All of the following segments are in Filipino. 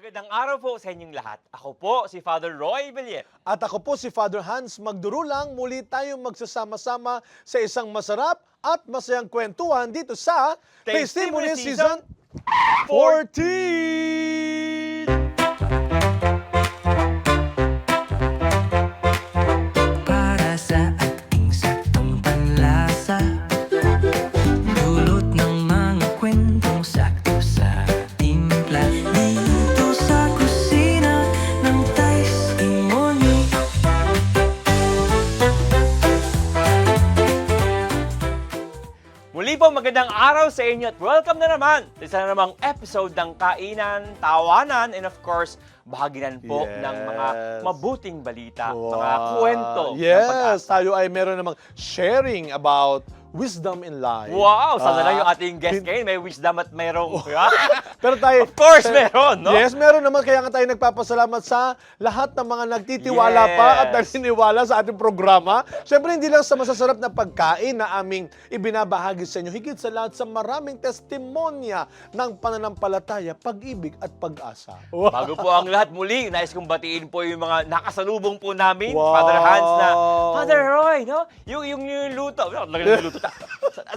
Magandang araw po sa inyong lahat. Ako po si Father Roy Villiet. At ako po si Father Hans Magdurulang. Muli tayong magsasama-sama sa isang masarap at masayang kwentuhan dito sa Testimony Testimony Season 14! Para sa ating saktong panlasa, dulot ng mga kwentong sakto sa timpla. Dito sa kusina ng Testimony. Muli po magandang araw sa inyo at welcome na naman sa isa na namang episode ng Kainan, Tawanan, and of course, bahaginan po Yes. ng mga mabuting balita, mga Wow. kwento ng Yes, pag-asa. tayo ay meron namang sharing about wisdom in life. Wow! Sana lang yung Ah, ating guest ngayon, may wisdom at mayroong... Pero tayo, Of course, meron, no? Yes, meron naman. Kaya nga tayo nagpapasalamat sa lahat ng mga nagtitiwala pa at Yes. naniniwala sa ating programa. Siyempre, hindi lang sa masasarap na pagkain na aming ibinabahagi sa inyo. Higit sa lahat sa maraming testimonya ng pananampalataya, pag-ibig at pag-asa. Bago po ang lahat muli, nais kong batiin po yung mga nakasalubong po namin, Wow. Father Hans na, Father Roy, no? Yung luto, luto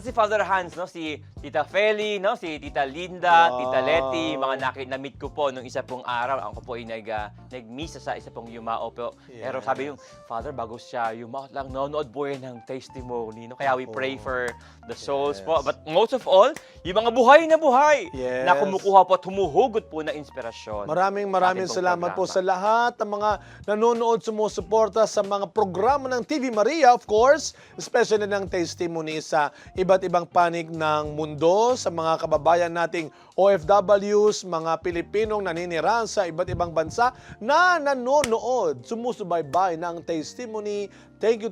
si Father Hans, no? Si Tita Feli, no? Si Tita Linda, Wow. Tita Letty, mga na-meet ko po nung isa pong araw. Ako po ay nag-misa sa isa pong yumao po. Pero sabi yung, Father, bago siya yumao lang, nanonood po yan ng testimony, no? Kaya we pray for the souls po. But most of all, yung mga buhay na buhay Yes. na kumukuha po at humuhugot po ng inspirasyon. Maraming Ating pong salamat po programa. sa lahat ng mga nanonood, sumusuporta sa mga programa ng TV Maria, of course, especially ng testimony sa iba't ibang panig ng mundo, sa mga kababayan nating OFWs, mga Pilipinong naninirahan sa iba't ibang bansa na nanonood, sumusubaybay ng testimony. Thank you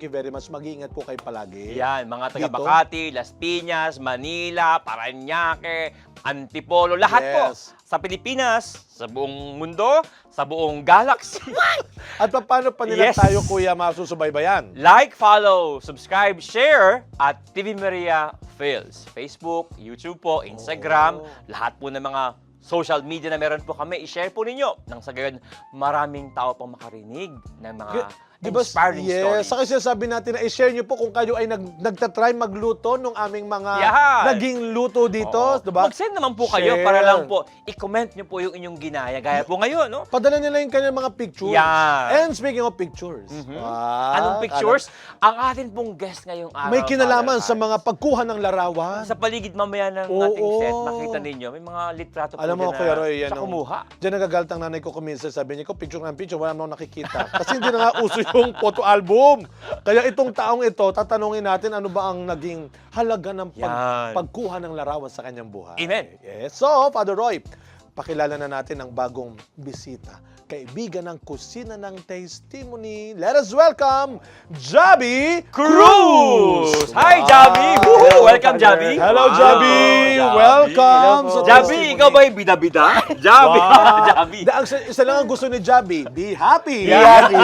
very much. Mag-iingat po kayo palagi. Yan, mga taga Dito. Makati, Las Piñas, Manila, Parañaque, Antipolo, lahat po. Yes. Sa Pilipinas, sa buong mundo, sa buong galaxy. At paano pa nila Yes. tayo, Kuya, masusubaybayan? Like, follow, subscribe, share at TV Maria Phils. Facebook, YouTube po, Instagram, lahat po ng mga social media na meron po kami, i-share po ninyo. Nang sa gayon, maraming tao pong makarinig ng mga inspiring stories. Saka sinasabi natin na i-share nyo po kung kayo ay nagtatry magluto nung aming mga Yan. naging luto dito, Oo. diba? Mag-send naman po kayo Share. para lang po i-comment nyo po yung inyong ginaya. Gaya po ngayon, no? Padala nila yung kanyang mga pictures. Yan. And speaking of pictures, Anong pictures? Ang atin pong guest ngayong araw. May kinalaman Father sa mga Hans. pagkuha ng larawan. Sa paligid mamaya ng Oo. ating set, makita ninyo, may mga litrato po Alam mo, dyan Kuya Roy, yan siya kumuha. Diyan nagagalit ang nanay ko kuminsan. Sabi niya ko, picture ng picture, wala naman nakikita. Kasi hindi na nga uso yung photo album. Kaya itong taong ito, tatanungin natin ano ba ang naging halaga ng Yan. pagkuha ng larawan sa kanyang buhay. Amen. Yes. So, Father Roy, pakilala na natin ang bagong bisita. Kaibigan ng kusina ng testimony. Let us welcome Javi Cruz! Cruz! Hi, Wow. Javi! Woohoo! Welcome, Javi! Hello, Wow. Javi! Welcome Hello po. sa Javi, testimony. ikaw ba yung bida-bida? Javi! Javi! Isa lang ang gusto ni Javi. Be happy! Be happy.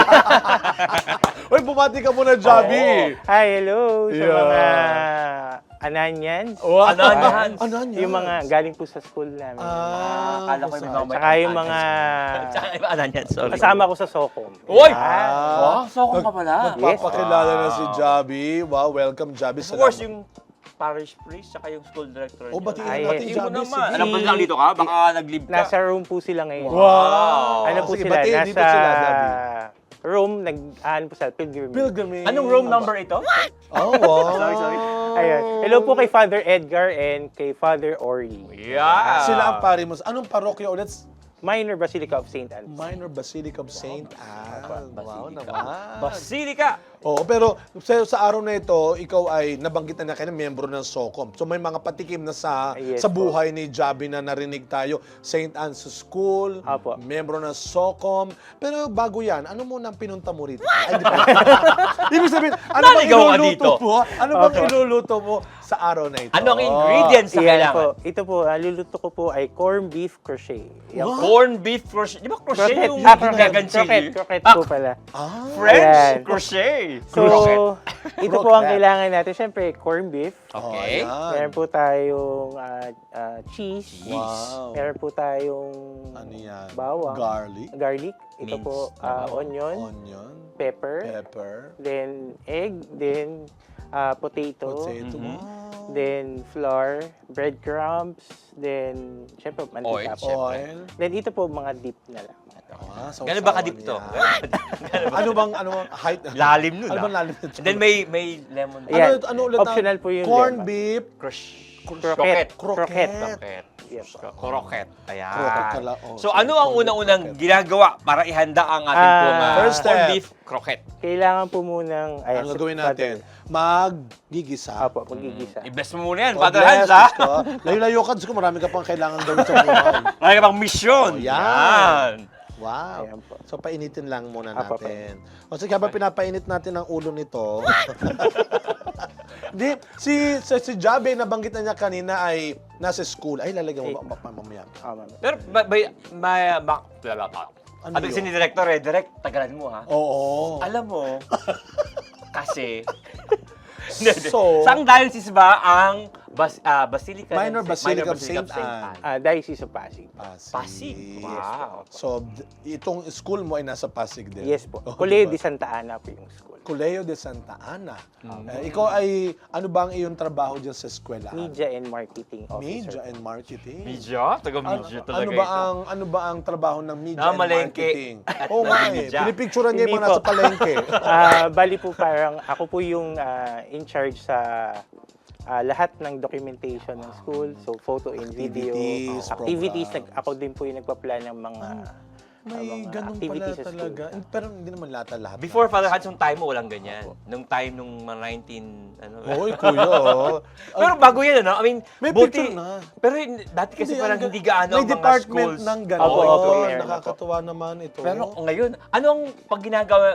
Uy, bumati ka muna, Javi! Hi, hello sa Yeah. mga Ananyans. Wow. Ananyans. Ananyans. Yung mga galing po sa school namin. Akala ko yung mga Tsaka yung mga Ano yan? Sorry. kasama ko sa Socom. Uy! Ah. Wow, soko ka pala. Nagpapakilala na si Javi. Wow, welcome, Javi. Of course, yung parish priest, tsaka yung school director. Oh, batiin Ay, natin, Hindi mo Javi. naman. Sige. Alam mo lang dito ka? Baka nag-leave ka. Nasa room po sila ngayon. Wow! Ano po Sige, sila? batiin dito sila, Javi. Room, ano po sila, pilgrimage. Pilgrimage. Anong room number ito? Oh, wow. Sorry. Ayun. Hello po kay Father Edgar and kay Father Ori. Yeah. Sila ang pari mo. Anong parokya ulit? Minor Basilica of St. Anne. Minor Basilica of St. Anne. Wow naman. Basilica. Oo, pero sa araw na ito, ikaw ay nabanggit na kayo na miyembro ng SOCOM. So may mga patikim na sa Yes, buhay ni Javi na narinig tayo. St. Anne's School, Apo. miyembro ng SOCOM. Pero bago yan, ano muna ang pinunta mo rito? Ay, di ba? Ibig sabihin, ano bang Naligaw ka iluluto dito. mo? Ano bang iluluto mo sa araw na ito? Ano ang ingredients sa Yan kailangan? po. Ito po, luluto ko po ay corned beef crochet. Yan po. Corn beef crochet. Di ba crochet Croquette. yung Croquette. gagansili? Croquette po pala. Ah, French Ayan. crochet. So, ito po ang kailangan natin. Siyempre, corned beef. Okay. Oh, Meron po tayong cheese. Wow. Meron po tayong Ano yan? bawang. Garlic. Ito Mince po, na onion, Onion. pepper, Pepper. then egg, then potato, Potato. Mhm. Wow. then flour, breadcrumbs, then syempre Oil, mantika po. syempre. Oil. Then ito po mga dip na lang. Ah, Gano'n ba sausawan kadip to? yan. Ano bang height? Lalim nun, Ano ah. bang lalim nito? And then may lemon. Ayan. Ano ulit? Optional po yung Corn lemon. beef. Croquette. Croquette. Croquette. Yes. Croquette. Ayan. Croquette pala. Oh, So sorry, ano ang corned beef unang-unang croquette. ginagawa para ihanda ang ating pong First corned step. beef croquette? Kailangan po munang... Ano gagawin natin? Maggigisa. Apo, magigisa. I-bless mo muna yan, God Father bless, Hans, ha? Diyos ko. Layo-layo ka, Diyos ko, marami ka pang kailangan gawin sa buhay. Marami ka pang mission. Oh, yan. Yan. Wow. Ayan po. So, painitin lang muna Apo, natin. O sige, habang pinapainit natin ang ulo nito. Di, si Jabe, nabanggit na niya kanina ay nasa school. Ay, lalagyan mo ba mamaya? Ma'am. Pero Ano Ano yun? si Director direct, tagalan mo ha. Oo. Alam mo, kasi, So- saang diocese ba ang Basilica Minor Basilica of Basilica Saint Anne. Diocese of Pasig. Pasig. Wow. So, itong school mo ay nasa Pasig din? Yes po. Oh, Colegio diba? de Santa Ana po yung school. Colegio de Santa Ana. Ikaw ay, ano ba ang iyong trabaho dyan sa eskwela? Media and Marketing Officer. Media and Marketing. Media? Taga-media talaga Ano ba ang trabaho ng media and Malengke marketing? at Oo nga eh. nag-media. Pinipicturean niya yung Hindi mga nasa po. palengke. Bali po parang ako po yung in charge sa lahat ng documentation ng school. So photo and video, Activities, activities. programs. Ako din po yung nagpa-plan ng mga May mga ganun pala activities sa school. talaga. Pero hindi naman lahat. Before Father Hans, nung time mo, walang ganyan. Nung time nung mga 19, ano. Hoy, kuya. oh. Pero bago yan, ano? I mean, May buti. picture na. Pero dati kasi parang ang hindi gaano may ang mga department schools. ng Opo, gano'n. opo, meron Nakakatuwa naman ito. Pero ngayon, ano ang pag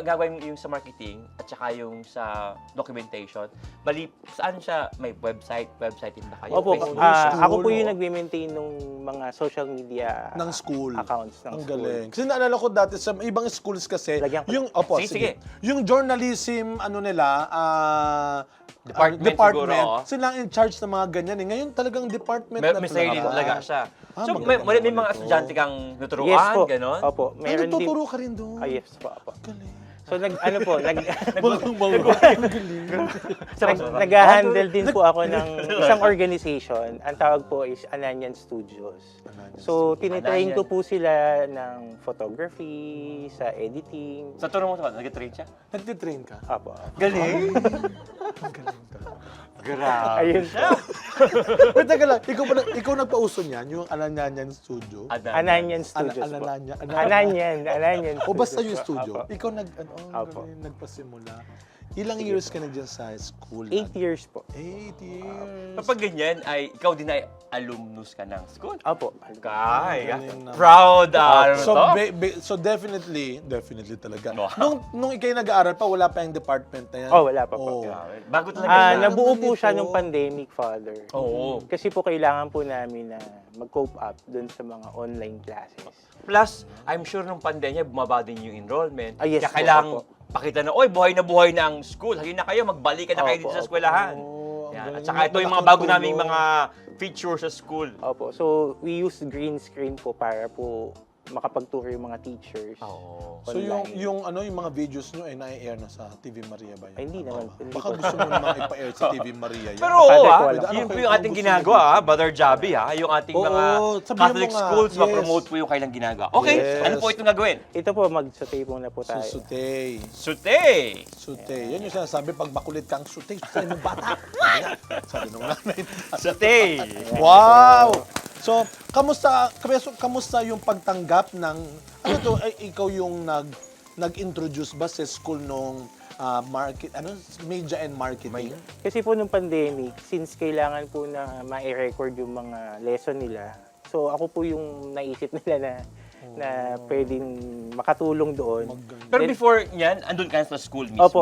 gagawin yung sa marketing at saka yung sa documentation? Bali, saan siya? May website din ba kayo? Opo, Facebook? school, ako po yung oh. nag-maintain ng mga social media ng school. accounts ng Ang school. galing. Kasi naalala ko dati sa ibang schools kasi, Lagyan ko. yung Sige. Yung journalism nila, Department siguro, oh. sila ang in charge ng mga ganyan eh. Ngayon talagang department na May sarili talaga siya. So, maganda may naman mga ito. estudyante kang nuturuan, Yes po. gano'n? Opo, Ay, meron din. nagtuturo ka rin doon. Yes po, opo. Galing. So Magaling. nag-handle din po ako ng isang organization. Ang tawag po is Ananyan Studios. So, tinitrain ko po sila ng photography, sa editing. Sa turo mo ito, nag-train siya? Nagtitrain ka? Apo. Galing! Ang galing talaga. Grabe. Ayun po. Wait, teka lang. Ikaw nagpauso niyan, yung Ananyan Studio? Ananyan Studios po. Ananyan O basta yung Studios po. studio? Apo. Ikaw Apo. nagpasimula. Ilang years ka na dyan sa school? 8 years po. 8 years. Kapag ganyan, ay ikaw din ay alumnus ka ng school. Opo. Kay, Galing naman. proud, ano So, to? so definitely talaga. Wow. Nung ikay nag-aaral pa, wala pa yung department na yan? Oh, wala pa po. Grabe. Bago talaga siya. Nabuo po siya Ganito. nung pandemic, Father. Oo. Kasi po kailangan po namin na mag-cope up dun sa mga online classes. Plus, I'm sure nung pandemya, bumaba din yung enrollment. Yes Kaya po, kailangan opo. pakita na, oy, buhay na ang school. Halina kayo, magbalik na kayo Opo, dito sa opo. eskwelahan. Oh, ang Yan. galing. At saka ito yung mga Malaking bago naming tulong. mga features sa school. Opo. So, we use green screen po para po makapagturo yung mga teachers. Oo. So yung mga videos nyo ay na-air na sa TV Maria ba yun? Ay, hindi naman. Hindi Baka po. gusto mo naman ipa-air sa TV Maria yan. Pero Father, oo, ko alam. yun po Ano yung kayo ating gusto ginagawa, nyo? Brother Javi, yung ating Oo, mga sabihin Catholic mo nga. schools, Yes. ma-promote po yung kailang ginagawa. Okay, Yes. ano po itong gagawin? Ito po, mag-saute muna po tayo. Sutay. Sute! Yan yung sinasabi pag makulit kang sutay mo bata. Ayan. Sabi nung nanay. Sute! Wow! So, kamusta yung pagtanggap ng ikaw yung nag-introduce ba sa school nung media and marketing? Kasi po nung pandemic, since kailangan po na ma-record yung mga lesson nila, so ako po yung naisip nila na pwedeng makatulong doon. Pero Then- before niyan, andun ka sa school mismo. Opo.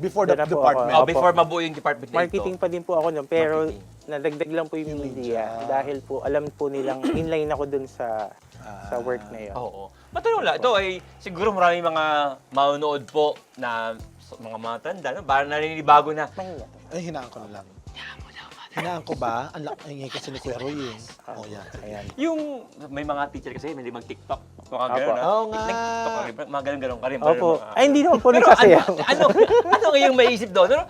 Before the Doon na po department. ako. Before mabuo yung department na Marketing ito. pa din po ako nun, pero Marketing. nadagdag lang po yung media dahil po alam po nilang inline ako dun sa work na yun. Oo. Matanong lang, ito ay siguro maraming mga manonood po na mga matanda, no? Parang naninibago na. Ay, hinaan ko na lang. Hinaan ko ba? Ang ingay kasi ni Kuya Roy eh. Oh, yan. Ayan. Yung may mga teacher kasi hindi mag-TikTok. Mga Apo. gano'n. Oo nga. Nag-TikTok ka rin. Mga gano'n ka rin. Opo. Mga- Ay, hindi naman po Pero nagsasayaw. ano yung maiisip doon? Ano,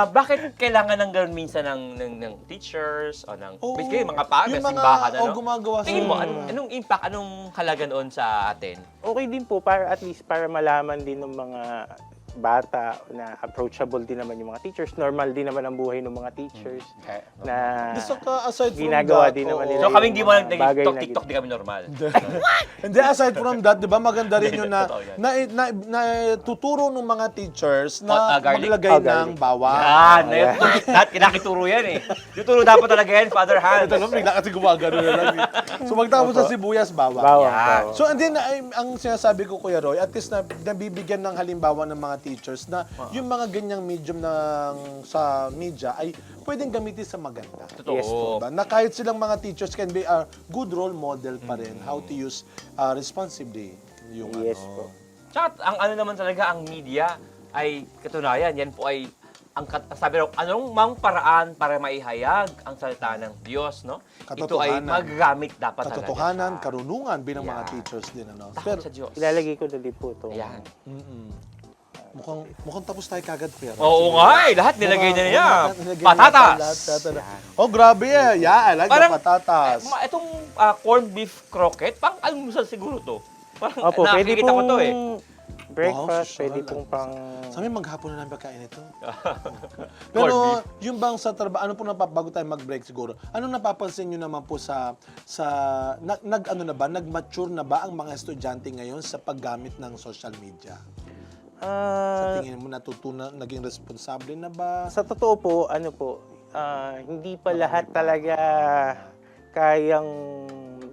bakit kailangan ng gano'n minsan ng teachers o ng Oo. basically mga paagas, Yung mga- simbahan, ano? gumagawa sa- Tingin mo, anong impact, anong halaga noon sa atin? Okay din po, para at least para malaman din ng mga bata na approachable din naman yung mga teachers. Normal din naman ang buhay ng mga teachers. Na Gusto ka, aside from ginagawa that, din naman oo. nila So kaming di mo yung mga bagay na nag-TikTok, di kami normal. Hindi, aside from that, di ba maganda rin yun na, Totoo yan. na tuturo ng mga teachers Ah, na garlic. maglagay Oh, ng garlic. bawang. Yan, lahat kinakituro yan eh. Tuturo dapat talaga yan, Father Hans. Ito lang, bigla kasi gumagano na lang. So magtapos sa sibuyas, bawang. bawang. Yan. bawang. So and then, ang sinasabi ko, Kuya Roy, at least na nabibigyan ng halimbawa ng mga teachers na yung mga ganyang medium sa media ay pwedeng gamitin sa maganda. Totoo. Yes po. Diba? Na kahit silang mga teachers can be a good role model pa rin how to use responsibly yung Yes ano. po. Tsaka ang ano naman talaga, ang media ay katunayan, yan po ay sabi raw, anong mang paraan para maihayag ang salita ng Diyos, no? Ito ay Katotohanan. magagamit dapat talaga. Katotohanan, sa- karunungan bilang mga Yeah. teachers din. Ano? takot sa Diyos. Ilalagay ko na din po ito. Ayan. Mukhang tapos tayo kagad, pero. Oo nga eh, lahat nilagay na niya. Nilagay na Patatas. lahat. Oh, grabe eh. Yeah, I like Parang- the patatas. Itong corned beef croquette, pang almusal siguro to. Parang Opo, pwede nakikita ko pong to eh. breakfast, Wow, pwede social. pong pang... Sa amin, maghapon na lang pagkain ito. Corned Pero beef. yung bang sa trabaho, ano po bago tayo mag-break siguro, anong napapansin nyo naman po nag-mature na ba ang mga estudyante ngayon sa paggamit ng social media? Sa tingin mo naging responsable na ba? Sa totoo po, hindi pa lahat talaga kayang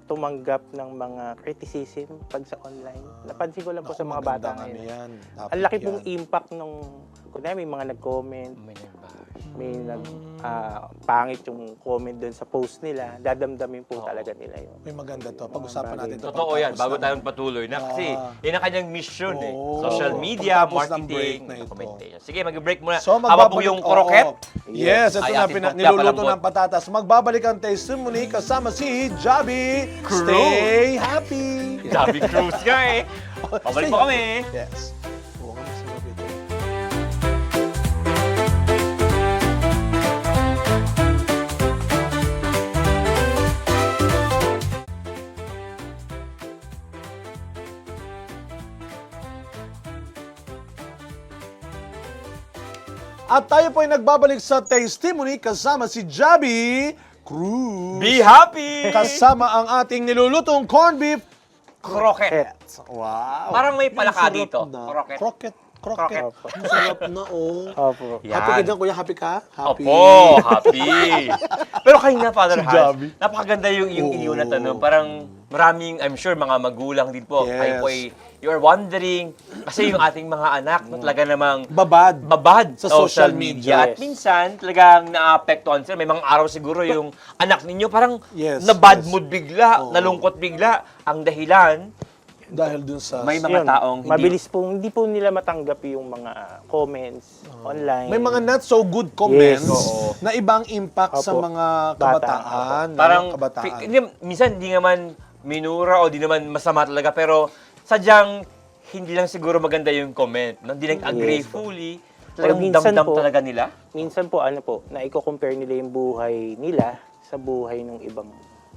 tumanggap ng mga criticism pag sa online. Napansin ko lang po sa mga bata Magandang ngayon. yan. Topic Ang laki yan. pong impact nung, kunwari may mga nag-comment, may pangit yung comment doon sa post nila, dadamdamin po talaga nila yun. May maganda to. Pag-usapan natin to. Totoo yan, bago pagtapos tayong patuloy na kasi yan ang kanyang mission eh. Oo. Social media, Pagtapos ng break marketing, na ito. documentation. Sige, mag-break muna. So, Haba po magbabalik yung croquette. Yes, ito Ay, na ating niluluto pagpapalambot. ng patatas. Magbabalik ang testimony kasama si Javi. Crew. Stay happy. Javi Cruz nga eh. Pabalik po kami. Yes. Oo nga, masarap ito. At tayo po ay nagbabalik sa testimony kasama si Javi Cruz. Be happy! Kasama ang ating nilulutong corned beef Croquette. Wow. Parang may palaka Ang sarap dito. na. Croquette. Croquette. Croquette. Ang sarap na, oh. Opo. Yan. Happy ka dyan, kuya? Happy ka? Happy. Opo, happy. Pero kanina, Father Si Hans, Javi. napakaganda yung Oo. iniwan na tanong. Parang maraming, I'm sure, mga magulang din po. Yes. Kayo po ay, you are wondering, kasi yung ating mga anak, no, talaga namang Babad. babad Sa social media. At minsan, talagang naapektuhan sila. May mga araw siguro yung anak ninyo parang Yes, na bad yes. mood bigla, Oo. nalungkot bigla. Ang dahilan, Dahil dun sa... may mga Yun, taong hindi... mabilis pong, hindi po nila matanggap yung mga comments online. May mga not so good comments Yes, oo. na ibang impact sa Opo. mga Bata, kabataan. Parang, kabataan. minsan hindi naman minura o di naman masama talaga, pero sadyang hindi lang siguro maganda yung comment. No? Hindi nag-agree Yes, po. fully. Or Talagang minsan damdam po, talaga nila. Minsan po, na i-compare nila yung buhay nila sa buhay ng ibang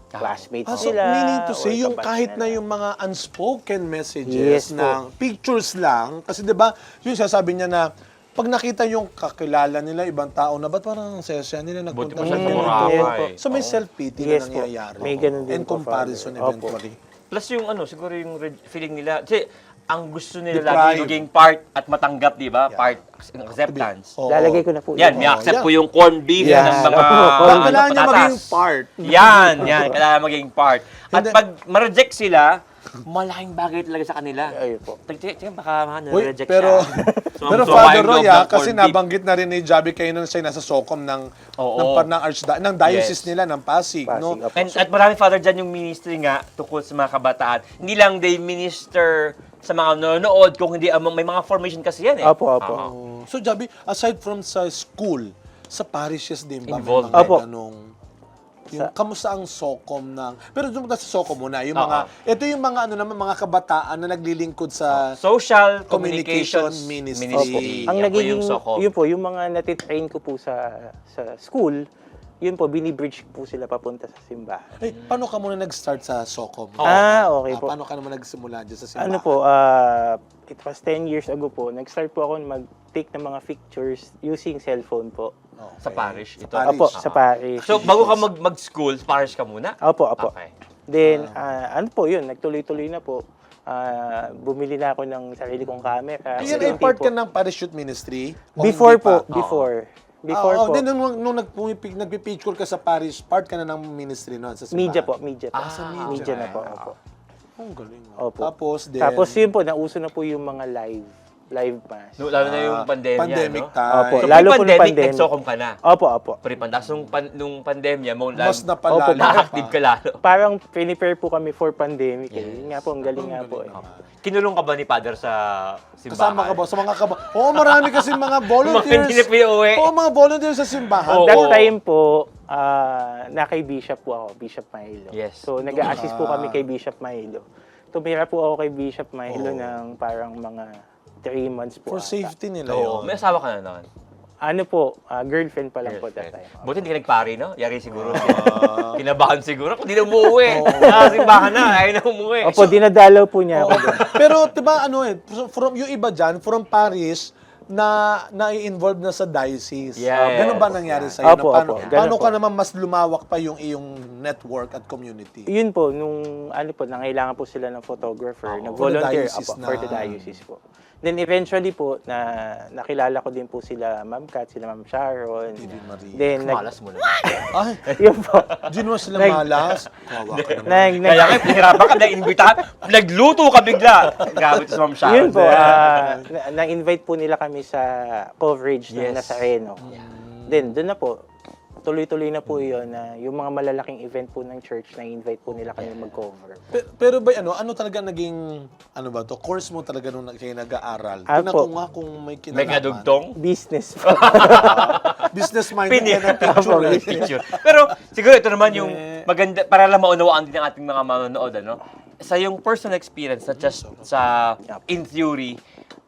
classmates So, nila. meaning to or say, yung kabatch kahit na nila. yung mga unspoken messages Yes po. ng pictures lang, kasi 'di ba, yung sasabi niya na pag nakita yung kakilala nila, ibang tao na, ba't parang sesya nila Buti nagpunta pa sa siya ganito? Burakay. So may self-pity Yes na po. nangyayari. May ganun din And po, comparison Father. Opo. eventually. Plus yung siguro yung feeling nila, kasi ang gusto nila Deprive. lagi maging part at matanggap, di ba? Part, acceptance. Oo. Lalagay ko na po Yan, yun. may accept yan. ko yung corned beef Yan. ng mga Kailangan Kailangan niya patatas. maging part. Yan, kailangan maging part. At Hindi. pag ma-reject sila, malaking bagay talaga sa kanila. Ayun po. Teka, baka Uy, na-reject pero, siya. So, pero so, Father yung Roy, loob ng kasi corned beef. nabanggit na rin ni Javi kayo nung siya nasa SOCOM ng Oo. ng diocese Yes. nila, ng Pasig. No? Pasig, opo. At marami, Father, dyan yung ministry nga tungkol sa mga kabataan. Hindi lang they minister sa mga nanonood kung hindi may mga formation kasi yan eh. Opo, opo. Oo. So, Javi, aside from sa school, sa parishes din ba Involved. may mga Opo. ganong kamusta ang SOCOM ng... Pero doon sa SOCOM muna, yung mga... Ito yung mga ano naman, mga kabataan na naglilingkod sa... Social Communication Communications Ministry. Ministry. Ang Yan po nagiging, yung SOCOM. yun po, yung mga natitrain ko po sa school, yun po, binibridge po sila papunta sa simbahan. Eh, paano ka muna nag-start sa SOCOM? Okay po. Paano ka naman nagsimula dyan sa simbahan? Ano po, it was 10 years ago po, nag-start po ako mag-take ng mga pictures using cellphone po. Okay. Sa parish. Ito. Parish. Opo, sa parish. So, bago ka mag-school, parish ka muna? Opo, opo. Okay. Then, ano po yun, nagtuloy-tuloy na po. Bumili na ako ng sarili kong camera. Ayan ay Unti-unti part po. ka ng parachute ministry? O Before hindi pa? po, before. Before Oo, po. Then, nung nagpipicture ka sa parish, part ka na ng ministry noon sa simbahan? Media po, media po. sa Media na po. Opo. Ang galing. Opo. Tapos, then... Tapos yun po, nauso na po yung mga live mass. No, lalo na yung pandemya, pandemic no? time. Opo, So, lalo po nung pre-pandemic, pandemic. nag-SOCOM ka na. Opo, opo. Pre-pandas, nung pandemya, Mas napalala Opo, na-active ka lalo. Parang prepare po kami for pandemic. Eh. Yun nga po, ang galing nga po. Eh. Kinulong ka ba ni Father sa simbahan? Kasama ka ba? Sa mga Oo, marami kasi mga volunteers. Mga hindi na pinauwi. Oo, mga volunteers sa simbahan. Oo. That time po, na kay Bishop po ako, Bishop Mahilo. Yes. So, nag-a-assist po kami kay Bishop Mahilo. Tumira po ako kay Bishop Mahilo ng parang mga 3 months po. For ata. safety nila Oo. yun. May asawa ka na noon. Ano po, girlfriend pa lang po that time. Buti hindi ka nagpari, no? Yari siguro. Kinabahan siguro. Kung di na umuwi. Nakasimbahan na. Ayaw na umuwi. Opo, dinadalaw po niya ako doon. Pero, diba, from yung iba dyan, from Paris, na-involve na sa diocese. Yes. Ganun ba nangyari sa'yo? Opo, paano, opo. Ganun paano po. ka naman mas lumawak pa yung iyong network at community? Yun po, nung ano po, nangailangan po sila ng photographer, For the nag-volunteer diocese po, na. for the diocese po. Then eventually po, nakilala ko din po sila Ma'am Kat, sila Ma'am Sharon. Hindi, Maria. Then, Malas mo na. Ay, yun po. di naman sila Nag- malas. Kawawa ka naman. Kaya nga, pinahirapan ka. Na-invitahan. Nagluto ka bigla. Grabe ito sa Ma'am Sharon. Yun po, na-invite po nila kami sa coverage ng Yes. Nazareno. Then, doon na po, tuloy-tuloy na po yun na yung mga malalaking event po ng church na invite po nila kami mag-cover. Pero ba ano talaga naging, ano ba to, course mo talaga nung kayo nag-aaral? Tingnan po. ko nga kung may kinalaman. May kadugtong. Business po. Business-minded ka ng picture. May picture. Pero siguro ito naman yung maganda, para lang maunawaan din ng ating mga manonood, ano? Sa yung personal experience, not just sa in theory,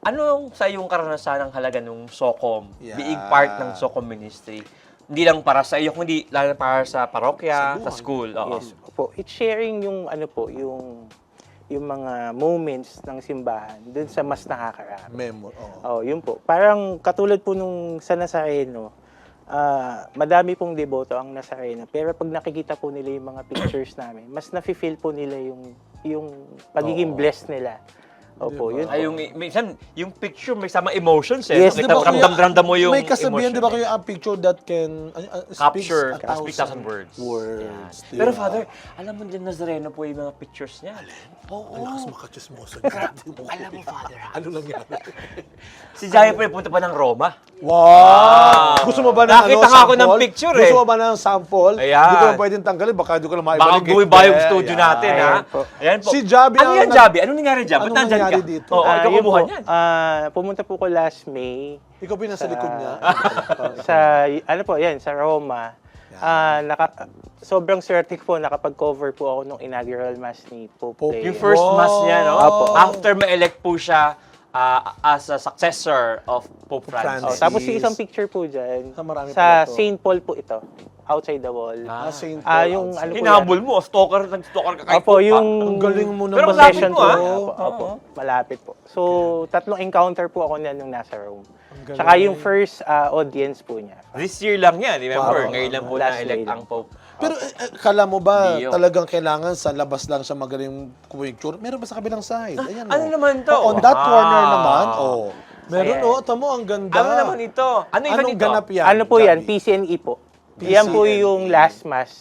ano sa yung karanasan ng halaga ng SOCOM, Yeah. being part ng SOCOM ministry? Hindi lang para sa iyo, kundi lalo para sa parokya, sa school. Oo. Yes po. It's sharing yung ano po, yung mga moments ng simbahan dun sa mas nakakarami. Memo. Oo. Oh, yun po. Parang katulad po nung sa Nazareno, madami pong deboto ang Nazareno. Pero pag nakikita po nila yung mga pictures namin, mas nafe-feel po nila yung pagiging blessed nila. Opo, yun po. Ay, yung, minsan, yung picture may sama emotions eh. Yes, Nakita, Di ba kayo- ramdam mo yung may kasabihan, emotion. di ba kayo a picture that can Capture, speaks 1,000 words. words. Yeah. Pero Father, alam mo din Nazareno po yung mga pictures niya. Oo. Lakas makachismoso. Alam mo, Father. Ano nangyari? Si Jaya po punta pa ng Roma. Wow! Gusto mo ba ng Nakita nga ako sample? ng picture eh. Gusto mo ba ng sample? Ayan. Hindi ko na pwedeng tanggalin, baka hindi ko na Baka maibalik. gumiba yung studio natin, ha? Ayan po. Ayan po. Si Javi Ano ang yan, Javi? Anong nangyari dyan? Ba't Anong nandyan nangyari ka? dito? Oo, ikaw Yun kumuha po, niyan. pumunta po ko last May Ikaw pinasa likod niya. sa ano po, yan, sa Roma. Sobrang swerte ko po, nakapag-cover po ako nung inaugural mass ni Pope Leo. Yung first mass niya, no? Apo. After ma-elect po siya as a successor of Pope Francis. Francis. Tapos yung isang picture po dyan, Sa marami sa pala to. St. Paul po ito, outside the wall. Saint Paul Yung outside. ano po Hinabol mo, nag-stalker ka kay Opo, Pope, yung Ang galing mo Pero naman. malapit possession mo, ah. po. Opo, malapit po. So, 3 encounter po ako niyan nung nasa Rome. galing. Tsaka yung first audience po niya. This year lang yan, remember? Wow. Ngayon lang po Last na-elect May ang Pope. Pero kala mo ba Dio. talagang kailangan sa labas lang siya magaling picture? Meron ba sa kabilang side? Ayan, Ano oh. naman to? Oh, on that Wow. corner naman, oh. Meron, Ayan. oh, tamo, ang ganda. Ano naman ito? Ano event Anong ito? ganap yan? Ano po yan? Javi? PCNE po. Yan po PCNE. yung last mass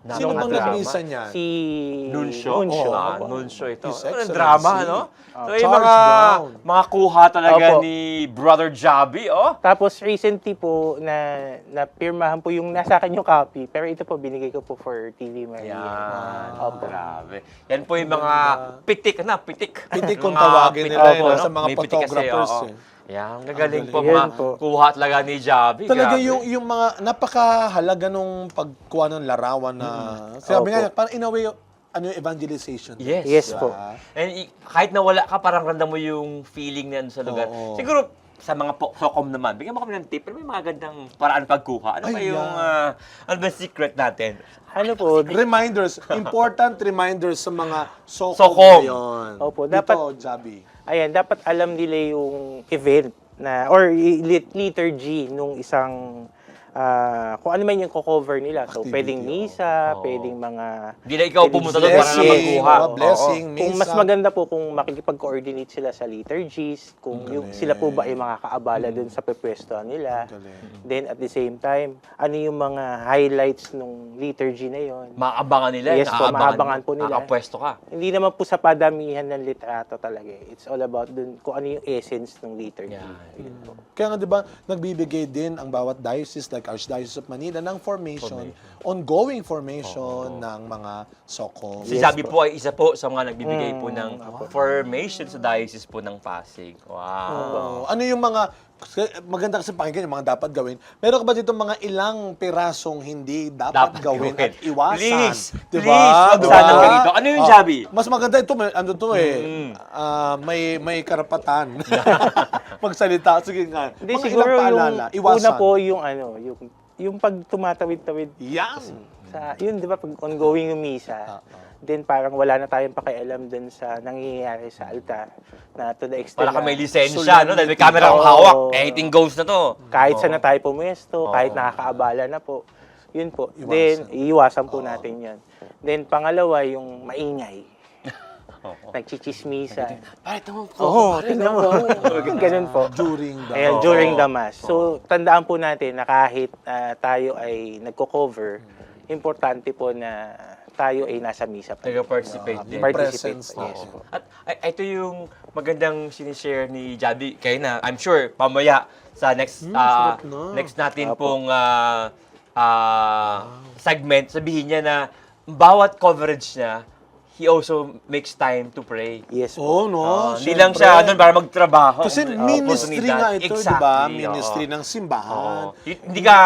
Sino bang drama. nagmisa niyan? Si Nuncio? Nuncio. Ah, Opo. Nuncio ito. His Ano, Excellency. drama, no? So, yung Charles mga, Brown. mga kuha talaga Opo. ni Brother Javi, oh. Tapos recently po na pirmahan po yung nasa akin yung copy, pero ito po binigay ko po for TV Maria. Yan. Opo. Grabe. Yan po yung mga pitik. Pitik kung Mga tawagin pitik, nila yun, no? sa mga May pitik kasi, photographers. oo. Yan, gagaling po galing. mga Yan po. kuha talaga ni Javi. Talaga grabe. yung mga napakahalaga nung pagkuha ng larawan na sabi Opo. nga parang in a way ano yung evangelization. Yes. Yes po. And kahit nawala ka, parang ramdam mo yung feeling na sa lugar. Oo. Siguro, sa mga Socom naman, bigyan mo kami ng tip, pero may mga gandang paraan pagkuha. Ano ba Ay, yung, yeah. ano ba secret natin? Ano po, Reminders, important reminders sa mga Socom. Socom ngayon. Opo, Dito, dapat- Javi. ayan, dapat alam nila yung event na or liturgy nung isang kung ano man yung cover nila. So, Activity, pwedeng misa, oo. pwedeng mga Hindi na ikaw pwedeng pumunta doon para na blessing, magkuha. mga blessing, Oo. Kung mas misa. maganda po kung makikipag-coordinate sila sa liturgies, kung yung, Galing. sila po ba ay makakaabala dun sa pepwestuhan nila. Galing. Then at the same time, ano yung mga highlights nung liturgy na yon? Maabangan nila. Yes po, maabangan po nila. Nakapwesto ka. Hindi naman po sa padamihan ng litrato talaga. It's all about dun kung ano yung essence ng liturgy. Yan. Yun po. Kaya nga 'di ba, nagbibigay din ang bawat diocese like Archdiocese of Manila ng formation, ongoing formation ng mga Socom. Si Yes Javi po. po ay isa po sa mga nagbibigay po ng formation sa diocese po ng Pasig. Wow. Oo. Ano yung mga maganda kasi pakinggan yung mga dapat gawin. Meron ka ba dito mga ilang pirasong hindi dapat gawin at iwasan? Please, Diba? please, wag Diba? sana ganito. Ano yung Javi? Mas maganda ito, ano to may karapatan. Magsalita. Sige nga. Hindi, Mga siguro ilang paalala, yung iwasan. una po yung ano, yung pag tumatawid-tawid Yan. sa, yun, di ba, pag ongoing yung misa, then parang wala na tayong pakialam dun sa nangyayari sa altar na to the extent Para ka na may lisensya, no? Dahil may camera kang Oo. hawak. Anything goes na to. kahit saan na tayo pumuesto, kahit nakakaabala na po. Yun po. Iwasan. Then, iiwasan po natin yun. Then, pangalawa, yung maingay. Nagchichismisa. Pare, tawag ko. Oo, tingnan mo. Ganun po. During the... Ayan, during the mass. So, tandaan po natin na kahit tayo ay nagko-cover, importante po na tayo ay nasa misa pa. Nag-participate din. Participate Presence, po. Yes oo. po. At ito yung magandang sinishare ni Javi. Kaya na, I'm sure, mamaya sa next sarap na. next natin Apo. pong segment, sabihin niya na bawat coverage niya, he also makes time to pray. Yes po. Oo, no? Hindi lang syempre. siya doon para magtrabaho. Kasi ministry nga ito, di ba? Ministry ng simbahan. Hindi ka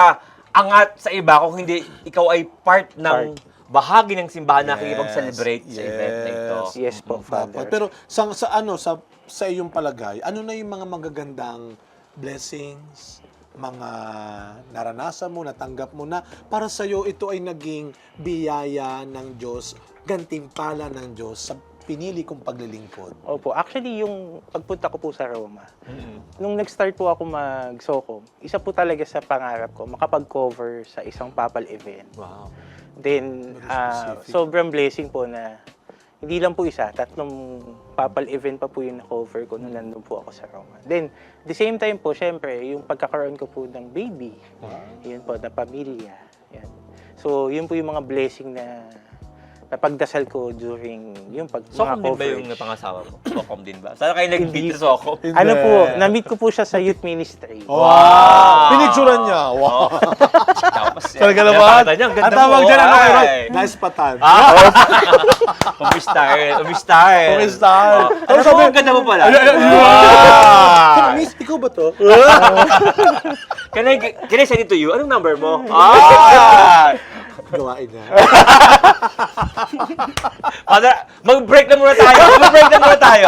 angat sa iba kung hindi ikaw ay part ng bahagi ng simbahan na nakikipag-celebrate sa event na ito. Yes po, Dapat. Father. Pero sa iyong palagay, ano na yung mga magagandang blessings, mga naranasan mo, natanggap mo na para sa iyo ito ay naging biyaya ng Diyos, gantimpala ng Diyos sa pinili kong paglilingkod? Opo. Actually, yung pagpunta ko po sa Roma, nung nag-start po ako mag-Socom, isa po talaga sa pangarap ko, makapag-cover sa isang papal event. Wow. Then, Very specific. sobrang blessing po na hindi lang po isa, 3 papal event pa po yung na-cover ko nung nandun po ako sa Roma. Then, the same time po, syempre, yung pagkakaroon ko po ng baby, yun po, na pamilya. Yan. So, yun po yung mga blessing na napagdasal ko during yung Socom din ba coverage. yung napangasawa mo? Socom din ba? Sana kayo nag-meet sa Socom. Hindi. Ano po, na-meet ko po siya sa youth ministry. Wow! Pinicturan niya. Wow! Tapos, Talaga naman. Ang ganda Ang tawag mo. dyan, ano, Ay. Aaron? Nice patan. Umistyle. Umistyle. Umistyle. Ano mo, ang ganda mo pala. Wow! Miss, ikaw ba to? Can I send it to you? Anong number mo? Gawain niya. Father, mag-break na muna tayo. Mag-break na muna tayo.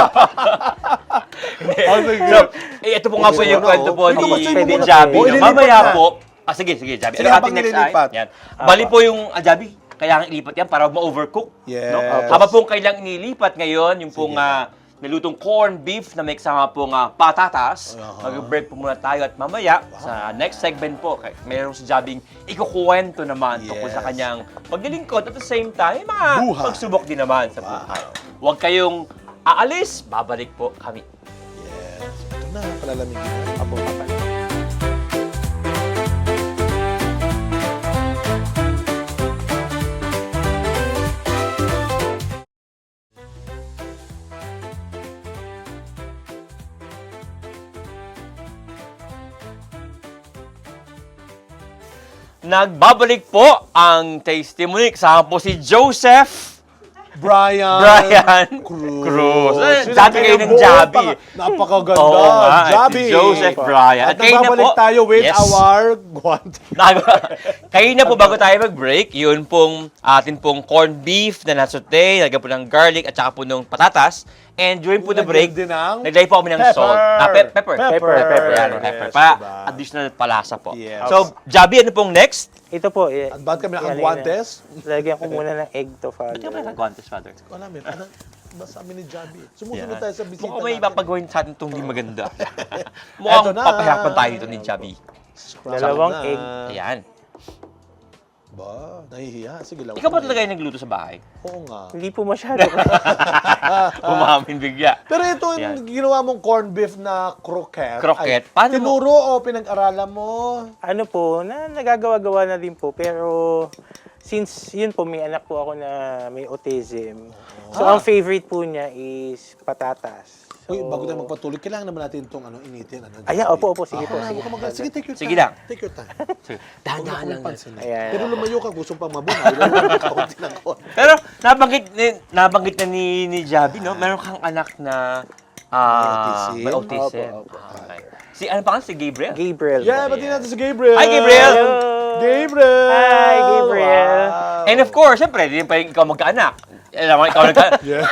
So, ito po nga po yung kwento po Ito, ni kasi muna Javi. po. no? Ililipat Mamaya na. po, sige, Javi. Sige, Ano habang ating next nililipat. Yan. Bali po yung, Javi, kailangan ilipat yan para ma-overcook. Yes. No? Habang pong kailangan inilipat ngayon, yung pong nilutong corned beef na may kasama pong patatas. Mag-break po muna tayo at mamaya sa next segment po, mayroong si Jabing ikukwento naman tungkol sa kanyang paglilingkod at the same time, mga Buhay. pagsubok din naman sa buhay. Huwag kayong aalis, babalik po kami. Yes. Ito na, palalamigin na. Apo, papa. nagbabalik po ang testimony. Kasama po si Joseph Brian Cruz. Sino Sabi kayo ng buo? Jabi. Napakaganda. Oo nga, Jabi. si Joseph Brian. At kayo na nagbabalik po, tayo with yes. our guante. Kayo na po bago tayo mag-break, yun pong atin pong corned beef na nasote, lagyan po ng garlic at saka po ng patatas. And during po the break, Lagyan din ng naglagay po kami ng pepper. salt. Pepper. Pepper. Yan, Yes, pepper. Para diba? additional palasa po. Yes. So, Jabi, ano pong next? Ito po, At ba't kami nakaguantes? Lagyan ko muna ng egg to Ba't ka ba father. nag-guantes, Father? Wala, men. Ano? Basta kami ni Jabi. Sumusunod Yan. tayo sa bisita Mukhang may natin. ipapagawin sa atin itong di maganda. Eto Mukhang na. papahirapan tayo dito ni Jabi. Dalawang Na. egg. Ayan. Ba, nahihiya. Sige lang. Ikaw ba talaga yung nagluto sa bahay? Oo nga. Hindi po masyado. Umamin bigla. Pero ito Yan. yung ginawa mong corned beef na croquette. Croquette? Ay, Paano mo- tinuro o pinag-aralan mo? Ano po, nagagawa-gawa na din po. Pero since yun po, may anak po ako na may autism. So, ang favorite po niya is patatas. So, Uy, bago tayo magpatuloy, kailangan naman natin itong initin. Ayan, opo, sige po. Sige, sige, take your time. Sige lang. Take your time. Dahan-dahan lang. Ayan. Pero lumayo ka, gusto pang mabuhay. Kaunti lang ko. Pero nabanggit na ni Javi, no? Meron kang anak na autism. may autism. Opo. Okay. Si ano pa si Gabriel? Gabriel. Yeah, po. ba't natin si Gabriel? Hi, Gabriel! Hello. Gabriel! Hi, Gabriel. Wow. And of course, siyempre, hindi pa rin ikaw magkaanak. Alam mo, ikaw nagka... Yes!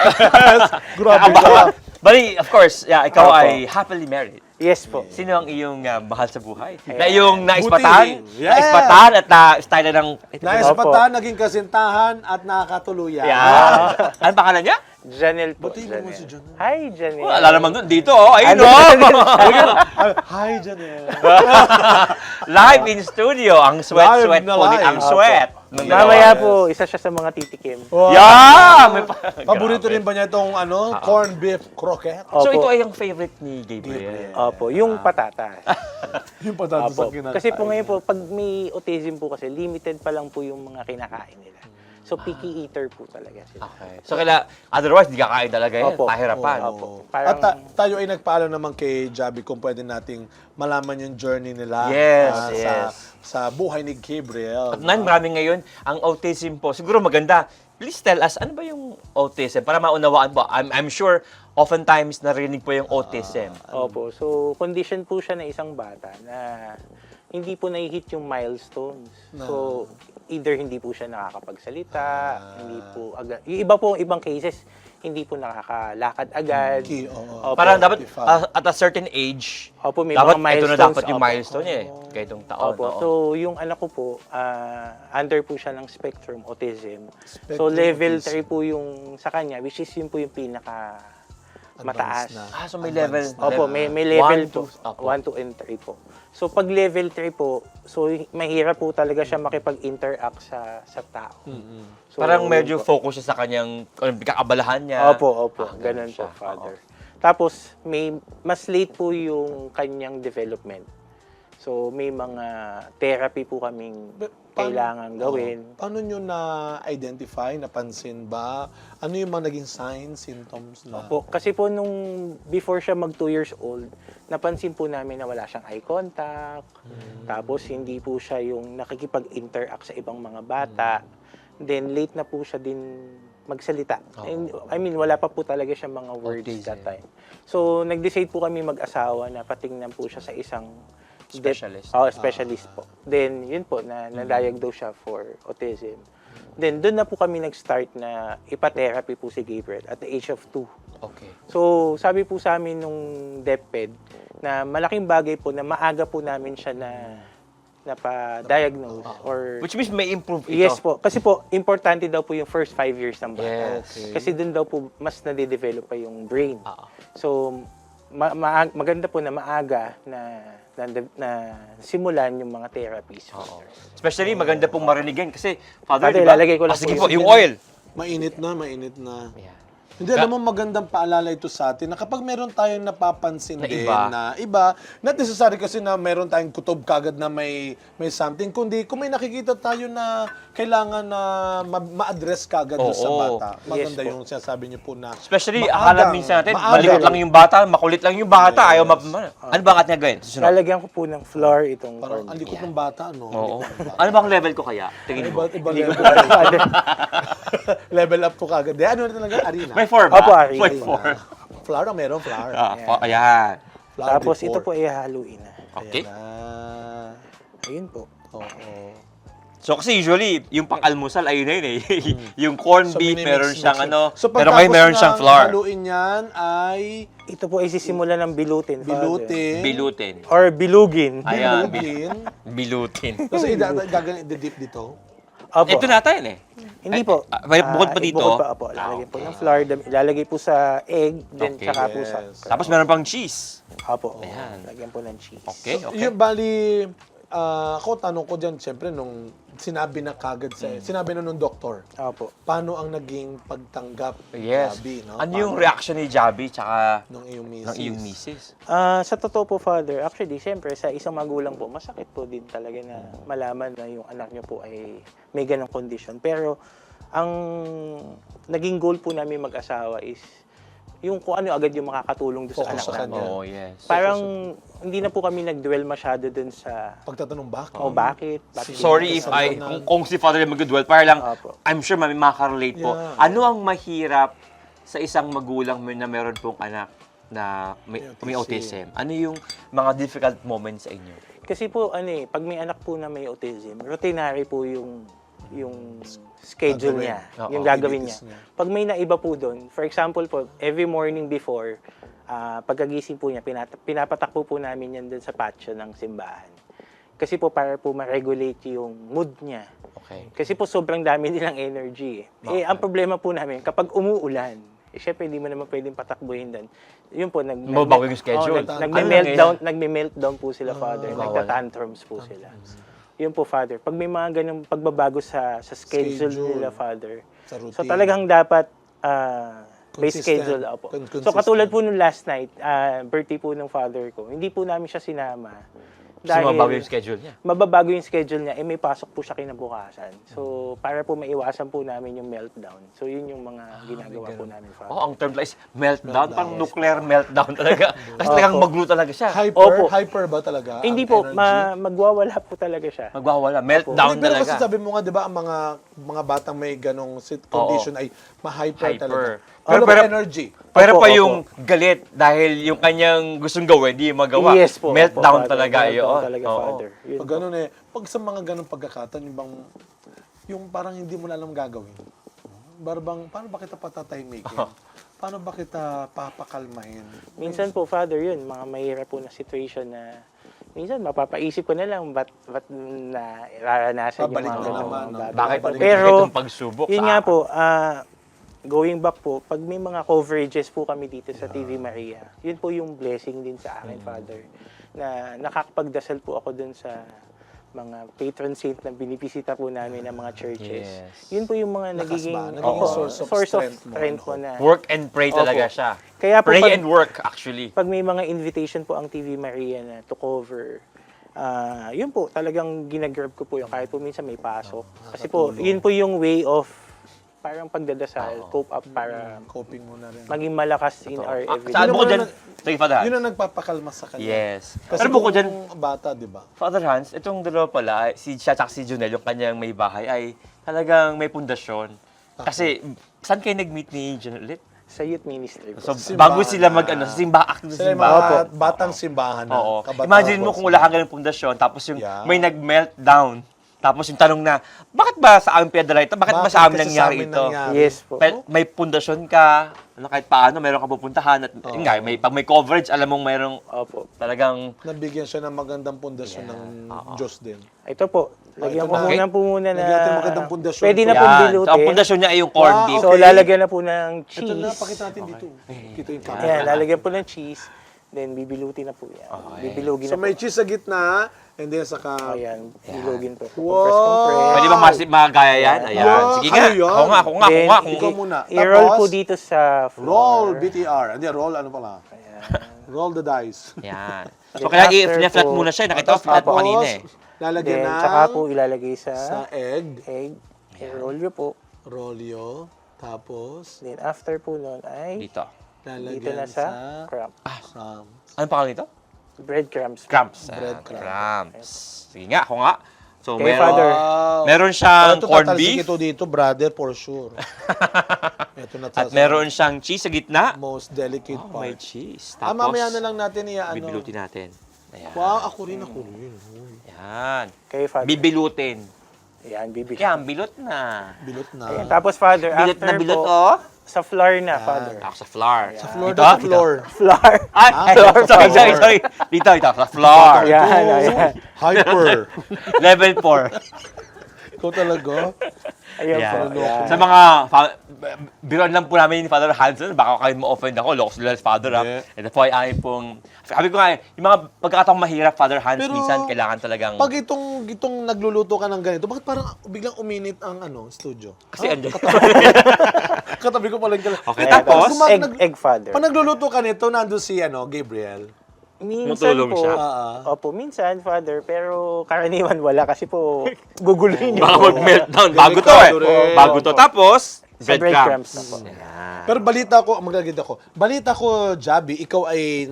Grabe ka. Bali, of course, yeah, ikaw Opo. ay happily married. Yes po. Sino ang iyong mahal sa buhay? Na iyong naispatan? Buti. Yes. Naispatan at na-style ng... Naispatan, naging kasintahan, at nakakatuluyan. Yeah. Ano pangalan niya? Janelle po. Buti mo si Janelle. Hi, Janelle. Wala naman doon. Dito, oh. Ayun, Ano? oh. Hi, Janelle. Live in studio. Ang sweat Live na po. live. Ang sweat. ng dalawa. Mamaya po, isa siya sa mga titikim. Wow. Yeah! May Paborito Grabe. rin ba niya itong corned beef croquette? So Opo. ito ay ang favorite ni Gabriel. Opo, yung patatas. Yung patatas Opo. ang kinakain. Kasi po ngayon po, pag may autism po kasi, limited pa lang po yung mga kinakain nila. So, picky eater po talaga sila. Okay. So otherwise, di kakain talaga yan. Opo. Pahirapan. Opo. At Parang, tayo ay nagpaalam naman kay Javi kung pwede nating malaman yung journey nila Yes, sa yes. sa buhay ni Gabriel. At marami ngayon, ang autism po, siguro maganda. Please tell us, ano ba yung autism? Para maunawaan po. I'm sure, oftentimes narinig po yung autism. opo. So, condition po siya na isang bata na hindi po na-hit yung milestones. So, either hindi po siya nakakapagsalita, hindi po agad. Yung iba po, ibang cases, hindi po nakakalakad agad. Oo. Opo. Parang dapat, 55. at a certain age, Opo, may dapat mga ito milestones. na dapat yung Opo. milestone niya eh. Kayong taon. Opo. oo. So, yung anak ko po, under po siya ng spectrum autism. Spectrum So, level autism. 3 po yung sa kanya, which is yun po yung pinaka mataas. Advanced na. So may level. Advanced na. Opo, may level One, po. two, opo. 1, 2, and 3 po. So, pag level 3 po, so mahirap po talaga siya makipag-interact sa tao. So, Parang medyo yun po. focus siya sa kanyang kakabalahan niya. Opo. Ganun Ganun po, siya. Father. Tapos, mas late po yung kanyang development. So, may mga therapy po kaming kailangan gawin. Paano nyo na-identify, napansin ba? Ano yung mga naging signs, symptoms na? Opo, kasi po nung before siya mag 2 years old, napansin po namin na wala siyang eye contact. Tapos hindi po siya yung nakikipag-interact sa ibang mga bata. Then late na po siya din magsalita. And, I mean, wala pa po talaga siya mga words Autism. that time. So, nag-decide po kami mag-asawa na patingnan po siya sa isang Specialist. specialist po. Then, yun po, na-diagnose siya for autism. Then, doon na po kami nag-start na ipa-therapy po si Gabriel at the age of 2. Okay. So, sabi po sa amin nung DepEd na malaking bagay po na maaga po namin siya na pa-diagnose or Which means may improve ito. yes po. Kasi po, importante daw po yung first 5 years ng bata. Yes. Kasi doon daw po mas nade-develop pa yung brain. Oo. So, maganda po na maaga na simulan yung mga therapies. Oo. Especially, maganda pong marinig yan kasi, Father, Father, di ba? ilalagay ko lang Sige po po, yung yung- oil. Mainit na, mainit na. Ayan. Hindi, alam mo, magandang paalala ito sa atin na kapag meron tayong napapansin Na din iba. na iba, not necessary kasi na meron tayong kutob kagad na may something, kundi kung may nakikita tayo na kailangan na ma-address kagad doon sa Oo. bata. Maganda Yes po. yung sinasabi niyo po na Especially, maagang- akala minsan natin, maagang- malikot lang yung bata, makulit lang yung bata, ayaw ano ba niya gawin? Susunod. Lalagyan ko po ng flour itong Parang corn. ang likot ng bata, no? Oo. Ang likot ng bata. Ano bang level ko kaya? Tingin mo. Iba level. Level up to kagad. Di, ano na talaga? Arena. May 4 ba? Opo, Ari. May 4. Flour ang meron, flour. Ayan. Flour Tapos before. ito po ay haluin na. Okay. Ayan na. Ayun po. Oo. So kasi usually, yung pang-almusal, ayun na yun eh. Yung corned So, beef, minimix- meron siyang mix- ano, So, pero ngayon meron siyang flour. haluin yan ay Ito po ay sisimula ng bilutin. Father. bilutin. Bilutin. Or bilugin. Ayan. Bilugin. Bilutin. Tapos gagawin i-dip dito. Opo. Ito nata yun eh. Hindi po. Bukod pa dito? Bukod pa, opo. Lalagyan po ng flour. Ilalagay po sa egg, then Okay. tsaka po sa... Yes. Tapos meron pang cheese. Opo. Ayan. Lagyan po ng cheese. Okay, okay. Yung bali, ako tanong ko dyan, siyempre, nung sinabi na kagad sinabi na nung doktor, Opo. paano ang naging pagtanggap Yes. Gabi, no? Ano yung Paano reaction ni Javi tsaka nung iyong misis? ng iyong misis? Sa totoo po, Father, actually, siyempre, sa isang magulang po, masakit po din talaga na malaman na yung anak niyo po ay may ganong condition. Pero, ang naging goal po namin mag-asawa is yung kung ano agad yung makakatulong doon sa Focus anak sa namin. kanya. Oh, yes. Parang, hindi na po kami nag-dwell masyado dun sa, Pagtatanong bakit? bakit? Bakit Sorry Hindi if ka I, salunan. kung si Father ay mag-dwell, para lang, Apo. I'm sure may makaka-relate po. Yeah. Ano ang mahirap sa isang magulang na meron pong anak na may autism? Ano yung mga difficult moments sa inyo? Kasi po, pag may anak po na may autism, routinary po yung schedule Gagawin. niya, Oo, yung gagawin niya. activities niya. Pag may naiba po doon, for example po, every morning before, pagkagising po niya, pinapatakbo po namin yan doon sa patio ng simbahan. Kasi po para po ma-regulate yung mood niya. Okay. Kasi po sobrang dami nilang energy. Ang problema po namin, kapag umuulan, syempre hindi mo naman pwedeng patakbuhin doon. Yun po, Mababago yung schedule. nagme-meltdown po sila, Father. bawal. Nagta-tantrums po sila. Yun po, Father. Pag may mga ganung pagbabago sa schedule Schedule. nila, Father. Sa routine. So talagang dapat may Consistent. schedule. Opo. Consistent. So katulad po nung last night, birthday po ng father ko, hindi po namin siya sinama. Kasi mababago yung schedule niya. Mababago yung schedule niya, may pasok po siya kinabukasan. So, para po maiwasan po namin yung meltdown. So, yun yung mga ginagawa po namin, Father. Oh, ang term pala is meltdown. Parang nuclear meltdown talaga. Kasi talagang maglo talaga siya. Hyper? Opo. Hyper ba talaga? Hindi ang po, energy? magwawala po talaga siya. Magwawala. Meltdown Hindi, pero kasi talaga. sabi mo nga, di ba, ang mga batang may ganong condition ay ma-hyper Hyper. talaga. Pero- Pero, pero- energy. Pero Opo, pa opo. yung galit dahil yung kanyang gustong gawin, hindi magawa. Yes po. Meltdown opo, Father. talaga Meltdown yun. talaga, Oo. Father. Yun Pag po. ganun pag sa mga ganong pagkakataon, yung parang hindi mo na alam gagawin. Paano ba kita patatahimikin? Paano ba kita papakalmahin? Minsan po, Father, yun, mga mahirap po na situation na minsan mapapaisip ko na lang ba't na raranasan yung Babalik mga na ganun, naman, no? babalik. Bakit Babalik. pero, Pero, itong pagsubok yun sa nga akin? po, going back po, pag may mga coverages po kami dito sa TV Maria, yun po yung blessing din sa akin, Father, na nakakapagdasal po ako dun sa mga patron saint na binibisita po namin ng mga churches. Yes. Yun po yung mga Lakas nagiging, ba? Nagiging Oo, source of strength mo, strength ano? po na. Work and pray talaga Opo. siya. Kaya po Pray pag- and work, actually. Pag may mga invitation po ang TV Maria na to cover, yun po, talagang ginagrab ko po yun. Kahit po minsan may pasok. Kasi po, yun po yung way of parang pagdadasal, cope up para Coping mo na rin. maging malakas in our everyday. Saan Yun bukod ang dyan? mga- Sige, Father Yun Hans. ang nagpapakalma sa kanya. Yes. Kasi Pero bukod dyan, kung bata, di ba? Father Hans, itong dalawa pala, si siya at si Junel, yung kanyang may bahay, ay talagang may pundasyon. Kasi, saan kayo nag-meet ni Junel ulit? Sa youth ministry po. So, Simbahan bago sila na. sa simbahan, active Sila sa yung simbahan. mga batang simbahan na. Oo. kabataan Imagine mo po. kung wala kang ganung pundasyon, tapos yung Yeah. may nag-meltdown. Tapos yung tanong na, bakit ba sa amin pinadala ito? Bakit ba sa amin kasi nangyari ito? Yes po. May pundasyon ka, kahit paano, meron ka pupuntahan. At yun nga, pag may coverage, alam mong mayroong Opo. talagang Nabigyan siya ng magandang pundasyon ng Diyos din. Ito po. Lagyan ito ko na. muna na... Lagyan natin magandang pundasyon. Pwede na yan. pong So, ang bilutin. pundasyon niya ay yung corned Wow. beef. So, Okay. lalagyan na po ng cheese. Ito na, pakita natin dito. Kita yung camera. Ayan, lalagyan po ng cheese. Then bibilutin na po yan. Okay. Bibilugin So na may po. cheese sa gitna, and then saka... Ayan, bilugin po. Wow! Compress. Pwede bang magaya yan? Ayan. Wow, Sige nga. kayo yan. Ako nga. Then, Ikaw muna. I-roll Tapos, po dito sa floor. Roll, BTR. Hindi, roll ano pala? Ayan. Roll the dice. Yan. Then So, kaya after i-flat po- muna siya. Nakita ko flat mo kanina eh. Lalagyan Then, ng... tsaka po ilalagay sa egg. egg. I-roll nyo po. Rolyo. Tapos, Then, after po nun ay Dito. lalagyan dito na sa crumbs. crumbs. Anong pangalan nito? Breadcrumbs. Crumbs. Breadcrumbs. Crumbs. Sige nga, ako nga. So, Okay, Father. meron siyang Ito, corned tatalsik beef. ito dito, brother, for sure. Ito na At meron siyang cheese sa gitna. most delicate Oh, may part. cheese. Ah, Tapos, mamaya na lang natin bibilutin natin. Ayan. Wow, ako rin. Ayan. Okay, Father. Bibilutin. Ayan, bibilot. Yan, bilot na. Bilot na. Ayan, tapos, Father, Bilot after na bilot, po, oh. sa flour na, Father. Ako sa floor. Sa floor Dito, daw, sa dito. floor. Flour. Ay, floor, sorry, Father. sorry. Dito, sa floor. Ayan, Ito, ayan. Hyper. Level 4. Ikaw talaga. Ayan Yan. po. Ayan. Sa mga biruan lang po namin ni Father Hansen, baka kayo ma-offend ako, Locos Lulal Father. Yeah. Ito po ay aming pong, sabi ko nga, yung mga pagkakataong mahirap, Father Hans, Pero, minsan kailangan talagang, Pag itong nagluluto ka ng ganito, bakit parang biglang uminit ang studio? kasi andyan. Katabi ko pala yung Okay, Ayan, tapos, egg, Father. Pag nagluluto ka nito, nandun si Gabriel. Minsan Tumutulong po, siya. opo, minsan, Father, pero karaniwan wala kasi po guguluhin niyo. baka po. mag-meltdown. Bago to eh. Delikado rin. Bago to. Tapos, Sa breadcrumbs na po. Yan. Pero balita ko, maglagay ako. Balita ko, Jabi, ikaw ay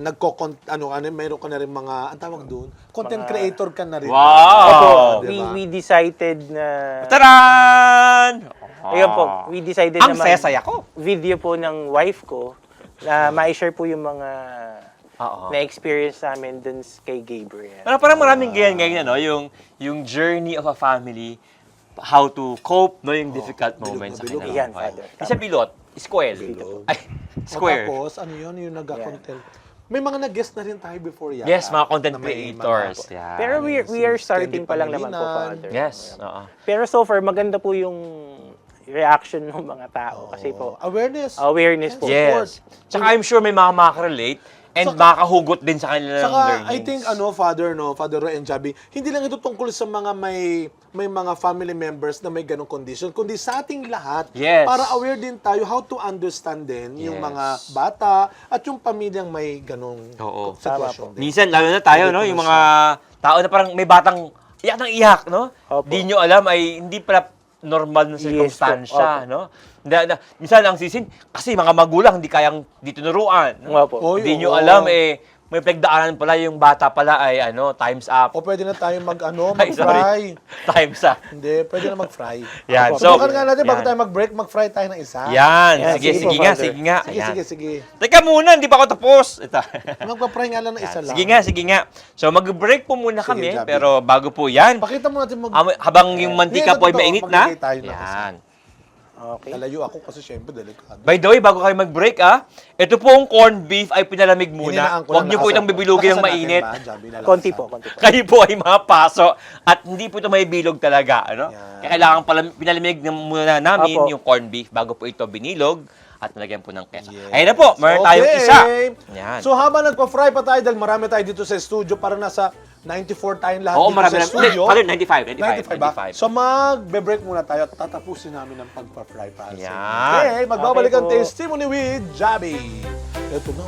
mayroon ka na rin mga, ang tawag doon, content creator ka na rin. Wow! Opo, Diba? we decided na... Taran! Ayun po, we decided Ang na saya-saya ko. video po ng wife ko na ma-share po yung mga Oo. na-experience namin dun kay Gabriel. Parang maraming ganyan ngayon, ano, yung journey of a family, how to cope, no, yung difficult moments sa bilog. kanilang Yan, buhay. Father. Hindi siya bilot, square. Ay, square. Tapos, ano yun, yung nag-content. May mga nag-guest na rin tayo before yan. Yes, mga content Na may creators. mga- Yan. Pero we are starting Candy pa lang naman po, Pangilinan. Father. Yes, oo. Pero so far, maganda po yung reaction ng mga tao. Kasi po, awareness po. Yes. Tsaka I'm sure may mga makarelate and makakahugot din sa kanilang Saka, learnings. I think, Father Roy and Jabi, hindi lang ito tungkol sa mga may mga family members na may ganong condition, kundi sa ating lahat, Yes. para aware din tayo how to understand din yung Yes. mga bata at yung pamilyang may ganong Oo. sitwasyon din. Minsan, lalo na tayo, no, yung mga tao na parang may batang iyak ng iyak, no? Opo. Di nyo alam ay hindi pala normal na circumstansya, Opo. no? Minsan ang sisin, kasi mga magulang hindi kayang di tinuruan. Nga po. Oy, Hindi nyo oo. alam, may pinagdaanan pala yung bata pala ay, times up. O pwede na tayo Ay, sorry. mag-fry. Times up. Hindi, pwede na mag-fry. Yan, so- Subukan nga natin, bago yan. tayo mag-break, mag-fry tayo ng isa. Yan, Yan, sige, sige sige po, nga, Father. sige nga. Sige, Ayan. sige. Teka muna, hindi pa ako tapos. Ito. Magpa-fry nga lang ng isa lang. Sige nga. So, mag-break po muna Sige, kami, Javi. pero bago po yan, Pakita mo natin habang yung mantika po ay Totoo, mainit na, maglagay tayo ng yan. Okay. Lalayo ako kasi syempre delikado. By the way, bago kayo mag-break, ito pong corned beef ay pinalamig muna. Hininaan ko Huwag lang, niyo po nakasan- itong bibilugin ng nakasan natin mainit. ba, Javi, nalakasan? Konti po. Kayo po ay mapaso at hindi po ito may bilog talaga. Ano? Yan. Kaya kailangan pinalamig muna namin Opo. yung corned beef bago po ito binilog at nalagyan po ng ketchup. Yes. Ayun na po, meron tayong isa. Yan. So habang nagpa-fry pa tayo, dahil marami tayo dito sa studio, para nasa 94 tayong lahat Oo, dito marami sa na. studio. Father, 95 ba? 95 ba? So magbe-break muna tayo at tatapusin namin ang pagpa-fry pa. Yan. Okay, magbabalik Okay ang po. Testimony with Jabi. Ito na.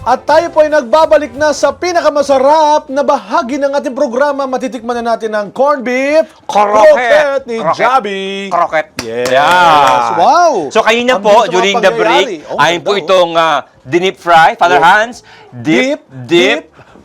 At tayo po ay nagbabalik na sa pinakamasarap na bahagi ng ating programa. Matitikman na natin ang corned beef croquette ni Croquette. Jabi. Croquette. Yes. Yan. Wow. So kanina Ang po, bilis ng during mga the break, pangyayari. Oh, ay po ganda, itong dinip fry, Father Yes. Hans, dip,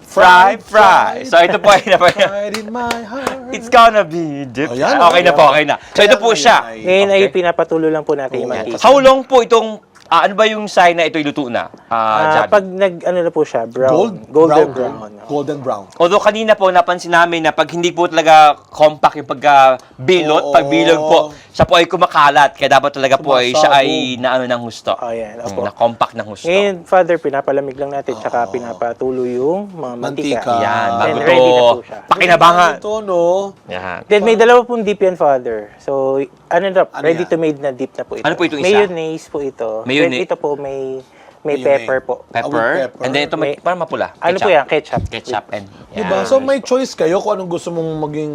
fry. So ito po ay Pride in my heart. It's gonna be dip. Ayan, Okay na po, okay na. So ito po siya. Ay, Ngayon ay Okay. pinapatuloy lang po natin yung Oo. mantika. How long po itong ano ba yung sign na ito'y luto na? Javi? Pag ano na po siya, brown. Golden brown. Golden brown. Although kanina po napansin namin na pag hindi po talaga compact yung pagka-bilot, Oo. pag bilog po, siya po ay kumakalat. Kaya dapat talaga po ay siya ay naano ng husto. Oh, yan. Opo. Na compact ng husto. Ngayon, Father, pinapalamig lang natin, tsaka pinapatulo yung mga mantika. Mantika. Yan, Then bago ready na to po siya. pakinabangan. Ito, no? Yan. Then may dalawa pong dip yan, Father. So, ready yan? to made na dip na po ito. Ano po itong isa? Mayonnaise po ito. Mayonnaise. Then ito po may Mayonnaise. pepper po. Pepper. With pepper. And then ito, parang mapula. Ano po yan? Ketchup. Ketchup and Diba? So may choice kayo kung anong gusto mong maging...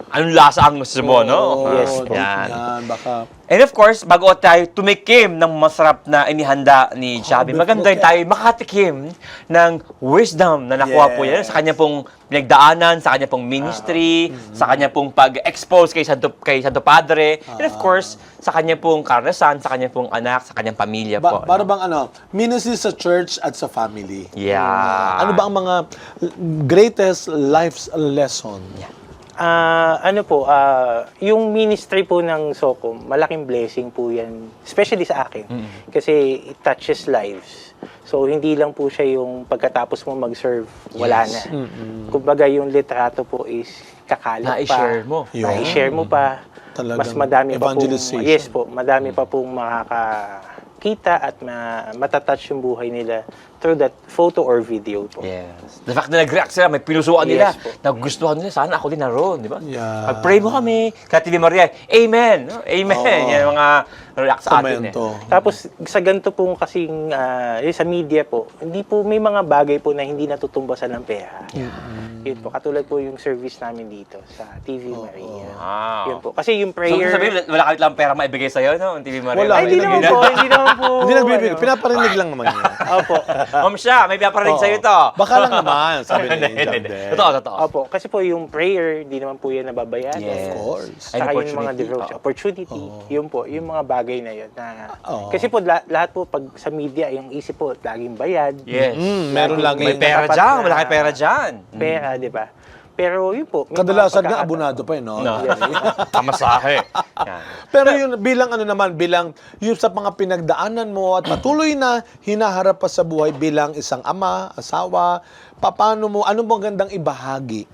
anong lasa ang gusto mo, no? Oo, Yes po. Yan. Yan, baka... And of course, bago tayo tumikim ng masarap na inihanda ni Javi, maganda rin tayo makatikim ng wisdom na nakuha po niya Yes. sa kanya pong pinagdaanan, sa kanya pong ministry, sa kanya pong pag-expose kay Santo Padre, and of course, sa kanya pong karanasan, sa kanya pong anak, sa kanyang pamilya po. Para bang ministry sa church at sa family. Yeah. Ano ba ang mga greatest life's lesson? Yung ministry po ng Socom, malaking blessing po yan, especially sa akin. Kasi it touches lives. So, hindi lang po siya yung pagkatapos mo mag-serve, wala na. Kumbaga, yung litrato po is kakalat pa. Na-i-share mo. Yun. Na-i-share mo pa. Talagang Mas madami pa pong, evangelization. yes po, madami pa pong makakakita at matatouch yung buhay nila through that photo or video po. Yes. The fact na nag-react sila, may pinusuan nila, Yes po. nagustuhan nila, sana ako din naroon, di ba? Yeah. Pag-pray mo kami, kaya TV Maria, Amen! No? Amen! Oo. Yan yung mga react sa atin. Komento. Tapos sa ganito pong kasing sa media po, hindi po may mga bagay po na hindi natutumbasan ng pera. Yun po, katulad po yung service namin dito sa TV Maria. Wow. Yun po. Kasi yung So, prayer... sabihin, wala kahit lang pera maibigay sa'yo, no? TV Maria. Wala. Ay, hindi naman po, hindi naman po. Hindi nagbibigay. ano. Pinaparinig lang naman yun. Opo. Ma'am siya, may pinaparinig sa'yo to. Baka lang naman, sabi ni Hindi, Jam hindi. din. Totoo, totoo. Opo. Kasi po yung prayer, hindi naman po yan nababayaran. Yes. Of course. Ay, Saka yung mga opportunity. devotion, opportunity, yun po, yung mga bagay na yun. Oo. Kasi po, lahat po, pag sa media, yung isip po, laging bayad. Yes. Meron lang May pera Dapat dyan, na- malaki pera dyan. Pera, di ba? Pero yun po. may Kadalasan mga nga, pagkakataon. abonado pa yun, no? No. Pamasahe. Yan. Pero yun, bilang ano naman, bilang yung sa mga pinagdaanan mo at patuloy na hinaharap pa sa buhay bilang isang ama, asawa, paano mo, ano bang gandang ibahagi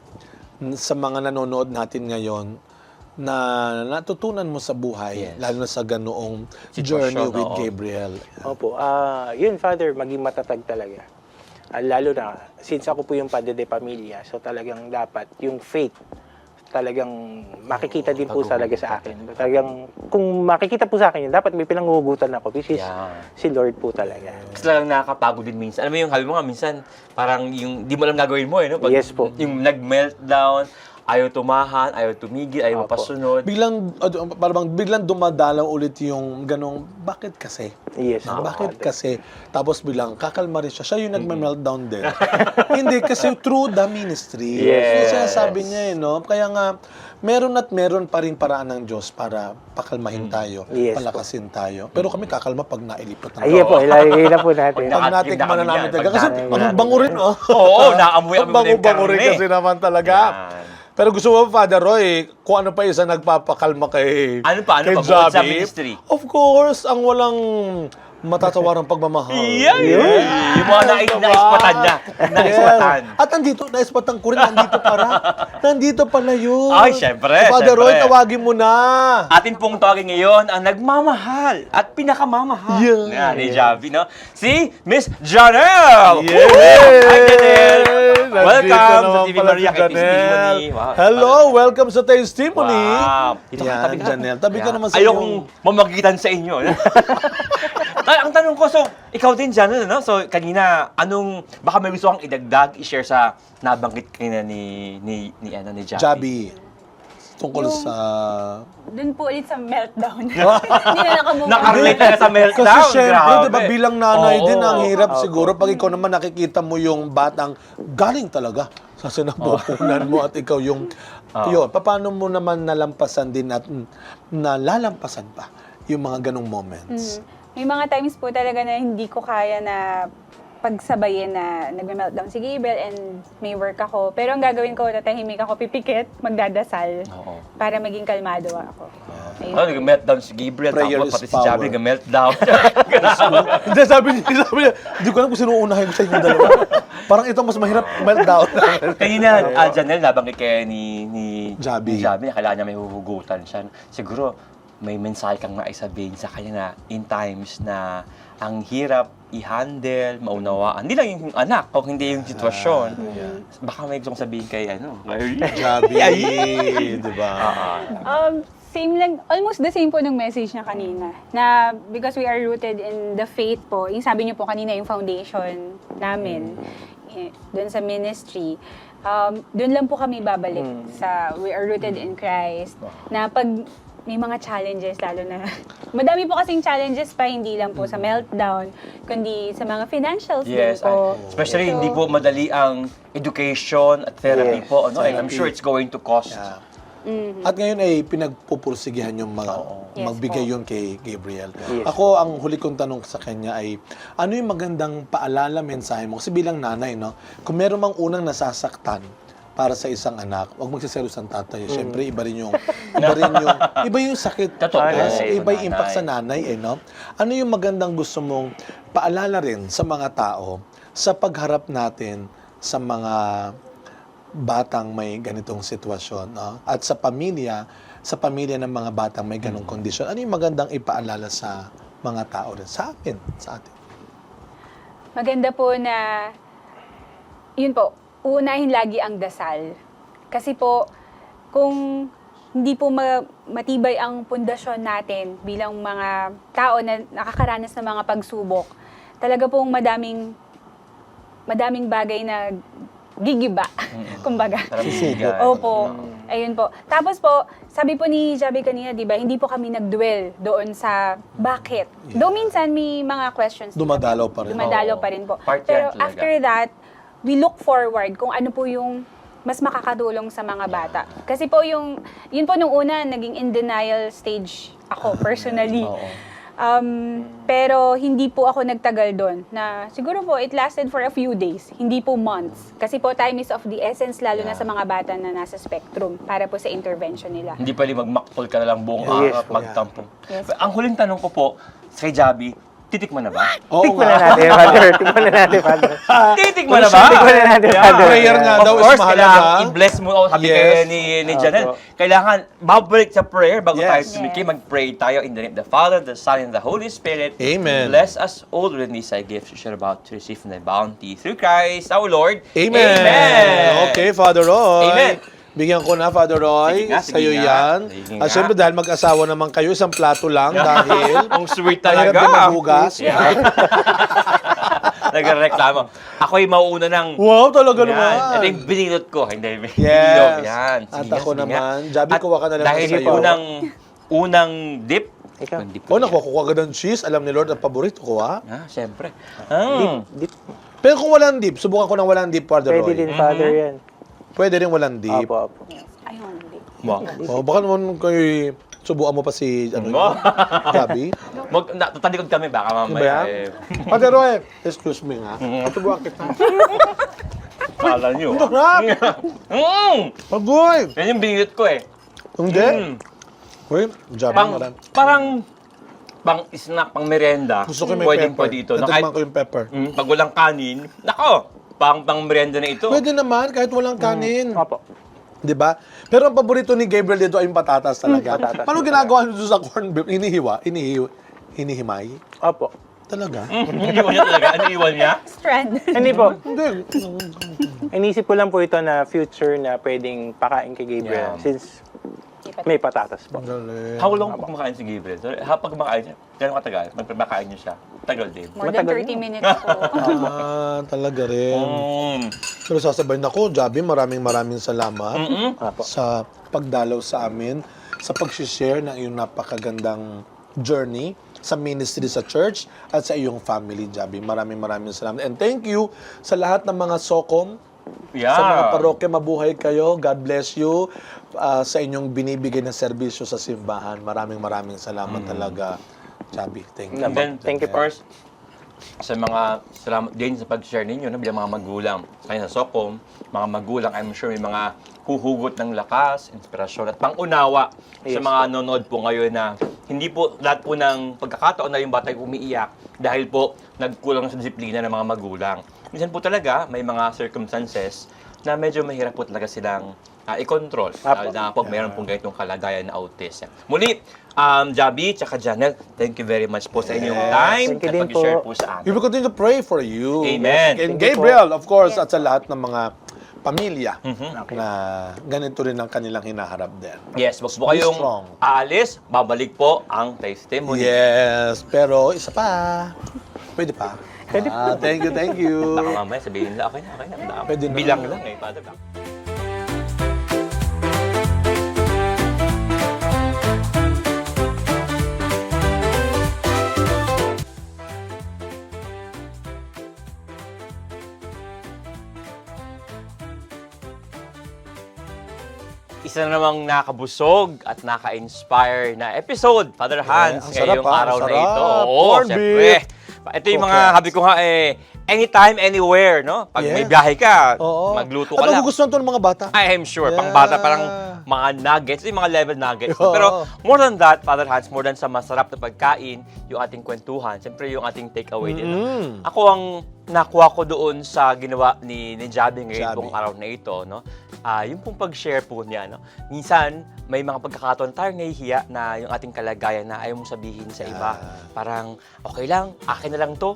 sa mga nanonood natin ngayon na natutunan mo sa buhay, Yes. lalo na sa ganoong Sitwasyon, journey with oo. Gabriel? Opo. Yun, Father, maging matatag talaga. Lalo na, since ako po yung padre de pamilya, so talagang dapat yung faith, talagang makikita din po talaga sa akin. Talagang, kung makikita po sa akin yun, dapat may pinanguhugutan ako, which is Yeah. si Lord po talaga. Kasi talagang nakakapagod din minsan. Alam mo yung, sabi mo nga, minsan, parang yung, di mo alam gagawin mo, eh, no? Pag, Yes po. Yung nag-meltdown, ayaw tumahan, ayaw tumigil, ayaw Opo. mapasunod. Parang biglang dumadalaw ulit yung ganong, bakit kasi? Yes Na, po. bakit kasi? Tapos bilang kakalma rin siya. Siya yung nagme-meltdown din. Hindi, kasi through the ministry. Yes. Yung sinasabi niya no? Kaya nga, meron at meron pa rin paraan ng Diyos para pakalmahin tayo, Yes palakasin tayo. Pero kami kakalma pag nailipat ng Ayun po, ilagay na po natin. Pag Pag natin Nakatikim na kami namin yan. talaga. Kasi Pag ang bango rin, oh. Oo, naamoy Ang bango-bango rin kasi naman talaga. Yan. Pero gusto mo, Father Roy, kung ano pa isa nagpapakalma kay Ano pa? Ano kay pa? Bukod sa Javi? ministry? Of course, ang walang matatawarang pagmamahal. Yan! Yung mga naispatan niya. Naispatan. Yes. At naispatan ko rin, nandito para. Nandito pala yun. Ay, syempre, Father Roy, syempre. tawagin mo na. Atin pong tawagin ngayon ang nagmamahal at pinakamamahal Yeah. na ni Javi, no? Si Miss Janelle! Yes! Hi, Janelle! Nandito Welcome sa naman TV pala Maria si kay Janelle. Testimony. Wow. Hello, welcome sa Testimony. Wow. Dito ka, Yan, tabi ka. Janelle. Tabi ka Yeah. naman sa Ayokong mamagitan sa inyo. Ang tanong ko, so, ikaw din, Janelle, no? So, kanina, baka may gusto kang idagdag, i-share sa nabanggit kanina ni Javi. Javi. Tungkol Yung- sa... Doon po ulit sa meltdown. Hindi na nakamove on. Nakarelate ka sa meltdown. Kasi syempre, Grabe. di ba, bilang nanay Oo. din, ang hirap Opo. siguro pag ikaw naman nakikita mo yung batang galing talaga sa sinapupunan mo at ikaw yung... Yun, paano mo naman nalampasan din at nalalampasan pa yung mga ganong moments? May mga times po talaga na hindi ko kaya na pagsabayin na nag-meltdown si Gabriel and may work ako. Pero ang gagawin ko, tatahimik ako, pipikit, magdadasal Oo. para maging kalmado ako. Ayun. Oh, nag-meltdown si Gabriel, Prayer tapos is pati si power. Javi nag-meltdown. Hindi, sabi niya, hindi ko alam kung sino unahin ko sa inyo dalawa. Parang ito mas mahirap meltdown. Kanina, Janelle, nabangkit kaya ni Javi. Javi, nakala niya may huhugutan siya. Siguro, may mensahe kang naisabihin sa kanya na in times na ang hirap i-handle, maunawaan. Hindi lang yung anak, o hindi yung sitwasyon. Baka may gustong sabihin kay Javi, di ba? Same lang, almost the same po ng message niya kanina. Na because we are rooted in the faith po, yung sabi niyo po kanina, yung foundation namin, doon sa ministry, doon lang po kami babalik sa we are rooted in Christ. Na pag may mga challenges, lalo na, madami po kasing challenges pa, hindi lang po sa meltdown, kundi sa mga financials din Yes, po. especially So, hindi po madali ang education at therapy Yes. po. Ano? And I'm sure it's going to cost. Yeah. At ngayon ay pinagpupursigihan yung mga Yes magbigay po. yun kay Gabriel. Yes. Ako, ang huli kong tanong sa kanya ay, ano yung magandang paalala, mensahe mo? Kasi bilang nanay, no? Kung meron mang unang nasasaktan para sa isang anak, huwag magsiselos ang tatay. Siyempre, iba yung sakit. Totoo. Yes, Sa iba yung nanay. impact sa nanay, no? Ano yung magandang gusto mong paalala rin sa mga tao sa pagharap natin sa mga batang may ganitong sitwasyon, no? At sa pamilya ng mga batang may ganong kondisyon, ano yung magandang ipaalala sa mga tao rin? Sa atin, sa atin. Maganda po na, yun po, uunahin lagi ang dasal. Kasi po, kung hindi po matibay ang pundasyon natin bilang mga tao na nakakaranas ng mga pagsubok, talaga pong madaming bagay na gigiba, kumbaga. Sisigan. Opo. Ayun po. Tapos po, sabi po ni Javi kanina, di ba, hindi po kami nag-dwell doon sa bakit. Though minsan may mga questions. Dumadalaw pa rin. Dumadalaw Oo. pa rin po. Part yan Pero talaga. after that, we look forward kung ano po yung mas makakatulong sa mga bata. Kasi po yun po nung una, naging in denial stage ako personally. Oo. Pero hindi po ako nagtagal doon. Na siguro po, it lasted for a few days, hindi po months. Kasi po, time is of the essence, lalo na sa mga bata na nasa spectrum, para po sa intervention nila. Hindi pwede magmakpol ka na lang buong Yes, araw at po. magtampong. Yes. Ang huling tanong ko po, kay Javi, titikman na ba? Oo Tikman nga. na natin, Father. Tikman na natin, Father. Titikman na ba? Tikman na natin, Father. Prayer nga Of daw is course, mahalaga. kailangan i-bless mo. Sabi Yes. kayo ni Janelle, Opo. kailangan babalik sa prayer bago Yes. tayo sumiki. Mag-pray tayo in the name of the Father, the Son, and the Holy Spirit. Amen. Bless us all with these gifts which are about to receive from the bounty through Christ our Lord. Amen. Okay, Father Roy. Amen. Bigyan ko na, Father Roy. Sige nga, sige Sa'yo nga. yan. Sige At nga. syempre, dahil mag-asawa naman kayo, isang plato lang dahil Ang sweet mahirap talaga. din maghugas. Nagreklamo. Ako'y mauuna ng... Wow, talaga Yan. naman. Ito yung binilot ko. Hindi, Yes. binilot. Yan. At Sige nga, ako sige nga. naman. Javi, At kuha ka na lang dahil sa'yo. unang dip. Ikaw. Hindi po Oh, yan. nakukuha ka ng cheese. Alam ni Lord, ang paborito ko, ha? Ah, syempre. Dip. Pero kung walang dip, subukan ko ng walang dip, Father Pwede Roy. din, Father, yan. Pwede rin walang dip. Apo, apo. Ayun, hindi. Wow. Oh, baka naman kayo subukan mo pa si Wow. Gabi. Tatalikod kami, baka Ano ba mamaya. yan? Father Roy, excuse me nga. Subukan kita. Kala nyo. Ang sarap! Agoy! Yan yung binilot ko eh. Hindi. Mm. Uy, Javi, Pang, marami. parang pang snack, pang merienda. Gusto ko may Pwedeng pepper. pwede ito. Natikman ko yung pepper. Pag walang kanin, nako, pang merienda na ito. Pwede naman, kahit walang kanin. Apo. Di ba? Pero ang paborito ni Gabriel dito ay yung patatas talaga. Patatas. Paano ginagawa nito sa corned beef? Hinihimay? Apo. Talaga? Iniwan niya talaga. Ano iwan niya? Strand. Hindi po. Hindi. Inisip ko lang po ito na future na pwedeng pakain kay Gabriel. Yeah. Since may patatas po. Ang galing. How long po kumakain si Gabriel? Pag kumakain siya, gano'ng katagal? Pag niyo siya, tagal din. More than Matagal 30 na. minutes po. Talaga rin. Mm. Pero sasabihin ako, Javi, maraming salamat Apo. sa pagdalaw sa amin, sa pag-share ng iyong napakagandang journey sa ministry sa church at sa iyong family, Javi. Maraming salamat. And thank you sa lahat ng mga sokom, Yeah. sa mga parokya, mabuhay kayo. God bless you sa inyong binibigay na serbisyo sa simbahan. Maraming salamat talaga, Javi. Thank you. And then, Thank you po. first, sa mga salamat din sa pag-share ninyo no, bilang mga magulang. Kaya sa Socom, mga magulang, I'm sure may mga huhugot ng lakas, inspirasyon at pangunawa sa Yes, mga nanonood po ngayon na hindi po lahat po ng pagkakataon na yung bata ay umiiyak dahil po nagkulang sa disiplina ng mga magulang. Minsan po talaga may mga circumstances na medyo mahirap po talaga silang i-control. Lalo na po mayroon pong ganitong kalagayan na autism. Muli, Javi, tsaka Janelle, thank you very much po sa inyong time Thank you at din pag-share po. po sa We amin. will continue to pray for you. Amen. And Thank you po. Gabriel, of course, at sa lahat ng mga pamilya Okay. na ganito rin ang kanilang hinaharap din. Yes, wag po Be kayong strong. aalis, babalik po ang testimony. Yes, pero isa pa. Pwede pa. Pwede Thank you, thank you. Baka mamaya sabihin nila, okay na. Pwede na. Bilang lang eh, Father. Isa na namang nakabusog at naka-inspire na episode, Father Hans, ang sarap, ngayong araw na sarap. ito. Oo, Corned syempre. beef. Ito yung mga, Croquettes. habi ko nga anytime, anywhere, no? Pag may Yes. biyahe ka, Oo. magluto At ka lang. magugustuhan to ng mga bata. I'm sure, Yeah. pang bata parang mga nuggets, yung mga level nuggets. Oo. Pero more than that, Father Hans, more than sa masarap na pagkain, yung ating kwentuhan, siyempre yung ating takeaway din. Mm. Ako ang nakuha ko doon sa ginawa ni Javi ngayon Javi. pong araw na ito, no? Yung pong pag-share po niya, no? Minsan, may mga pagkakataon tayo nahihiya na yung ating kalagayan na ayaw mong sabihin sa iba. Parang, okay lang, akin na lang to.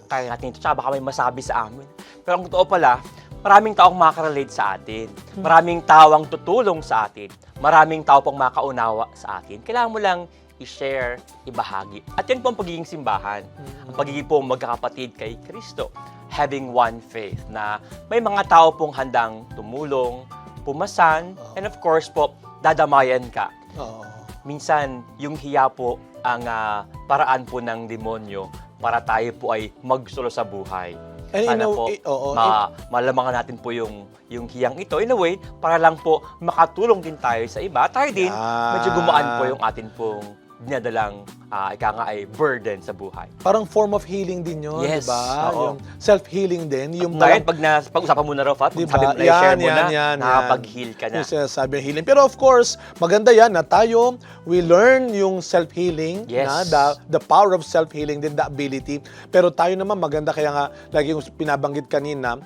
Kaya natin ito, tsaka baka may masabi sa amin. Pero ang totoo pala, maraming taong makarelate sa atin. Maraming tao ang tutulong sa atin. Maraming tao pong makaunawa sa atin. Kailangan mo lang i-share, ibahagi. At yan po ang pagiging simbahan. Ang pagiging po magkakapatid kay Kristo. Having one faith na may mga tao pong handang tumulong, pumasan, and of course po, dadamayan ka. Oo. Minsan, yung hiya po ang paraan po ng demonyo para tayo po ay magsulo sa buhay. And Sana po, malamangan natin po yung hiyang ito. In a way, para lang po makatulong din tayo sa iba. Tayo din, medyo gumaan po yung atin pong dinadalang ika nga ay burden sa buhay. Parang form of healing din yun, Yes, di ba? oo. Yung self-healing din. Yung Ngayon, pag-usapan mo na raw, Fat, Diba? sabi mo na, i-share mo na, Yan. nakapag-heal ka na. Yung sinasabi ng healing. Pero of course, maganda yan na tayo, we learn yung self-healing, Yes. na the power of self-healing din, the ability. Pero tayo naman maganda, kaya nga, lagi yung pinabanggit kanina,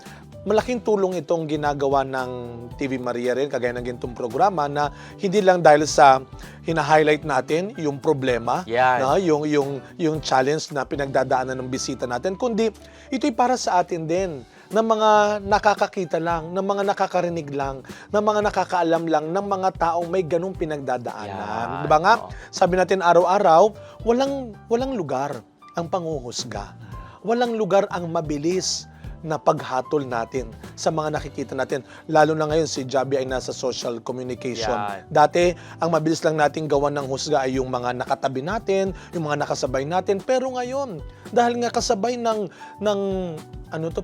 malaking tulong itong ginagawa ng TV Maria rin, kagaya ng ganitong programa na hindi lang dahil sa hina-highlight natin yung problema, Yan. na, yung challenge na pinagdadaanan ng bisita natin, kundi ito'y para sa atin din ng mga nakakakita lang, ng mga nakakarinig lang, ng mga nakakaalam lang, ng mga taong may ganung pinagdadaanan. Yan. Di ba nga? Oo. Sabi natin araw-araw, walang lugar ang panghuhusga. Walang lugar ang mabilis na paghatol natin sa mga nakikita natin. Lalo na ngayon, si Javi ay nasa social communication. Yan. Dati, ang mabilis lang natin gawan ng husga ay yung mga nakatabi natin, yung mga nakasabay natin. Pero ngayon, dahil nga kasabay ng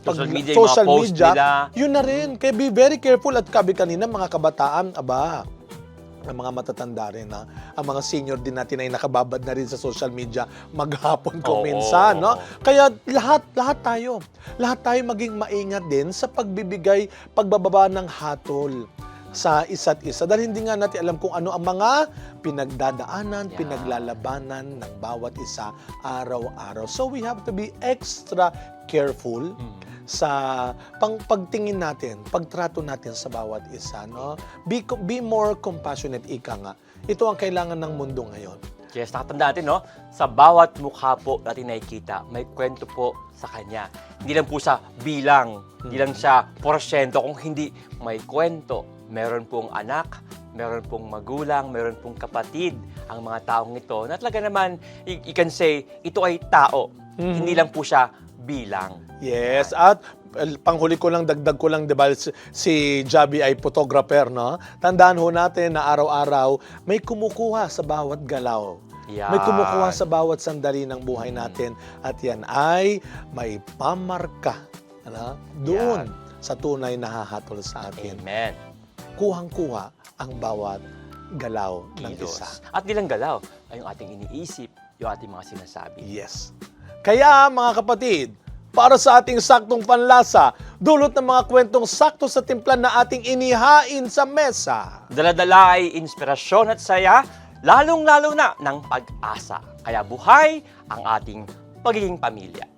Social media, yung mga post nila. yun na rin. Kaya be very careful. At kabi kanina, mga kabataan, ang mga matatanda rin, ang mga senior din natin ay nakababad na rin sa social media maghapon kung Oo. minsan, no? Kaya lahat tayo maging maingat din sa pagbababa ng hatol sa isa't isa. Dahil hindi nga natin alam kung ano ang mga pinagdadaanan, Yeah. pinaglalabanan ng bawat isa araw-araw. So we have to be extra careful sa pagtingin natin, pagtrato natin sa bawat isa, no? Be more compassionate, ika nga. Ito ang kailangan ng mundo ngayon. Yes, nakatanda natin, no? Sa bawat mukha po natin nakikita, may kwento po sa kanya. Hindi lang po sa bilang, hindi lang siya porsyento, kung hindi may kwento. Meron pong anak, meron pong magulang, meron pong kapatid, ang mga taong ito. Na talaga naman, you can say, ito ay tao. Hindi lang po siya bilang. Yes, at panghuli ko lang, dagdag ko lang, diba, si Javi ay photographer, no? Tandaan ho natin na araw-araw may kumukuha sa bawat galaw. Yan. May kumukuha sa bawat sandali ng buhay natin. At yan ay may pamarka, ano? Doon sa tunay na hahatol sa atin. Amen. Kuhang-kuha ang bawat galaw ng Kilos. isa. At di lang galaw, ay yung ating iniisip, yung ating mga sinasabi. Yes. Kaya mga kapatid, para sa ating saktong panlasa, dulot ng mga kwentong sakto sa timpla na ating inihain sa mesa. Dala-dala ay inspirasyon at saya, lalong-lalo na ng pag-asa. Kaya buhay ang ating pagiging pamilya.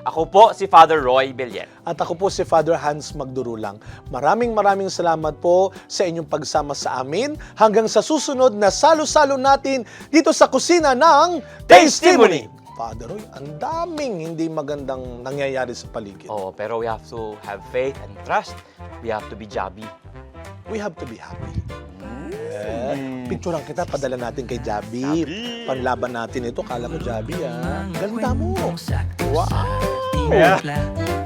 Ako po si Father Roy Belien. At ako po si Father Hans Magdurulang. Maraming salamat po sa inyong pagsama sa amin hanggang sa susunod na salo-salo natin dito sa kusina ng Tastimony. Father Roy, ang daming hindi magandang nangyayari sa paligid. Oh, pero we have to have faith and trust. We have to be jabby. We have to be happy. Picturean kita, padala natin kay Jabi. Panlaban natin ito, kala ko Jabi ah. Ganda mo. Sakto Wow. sa timpla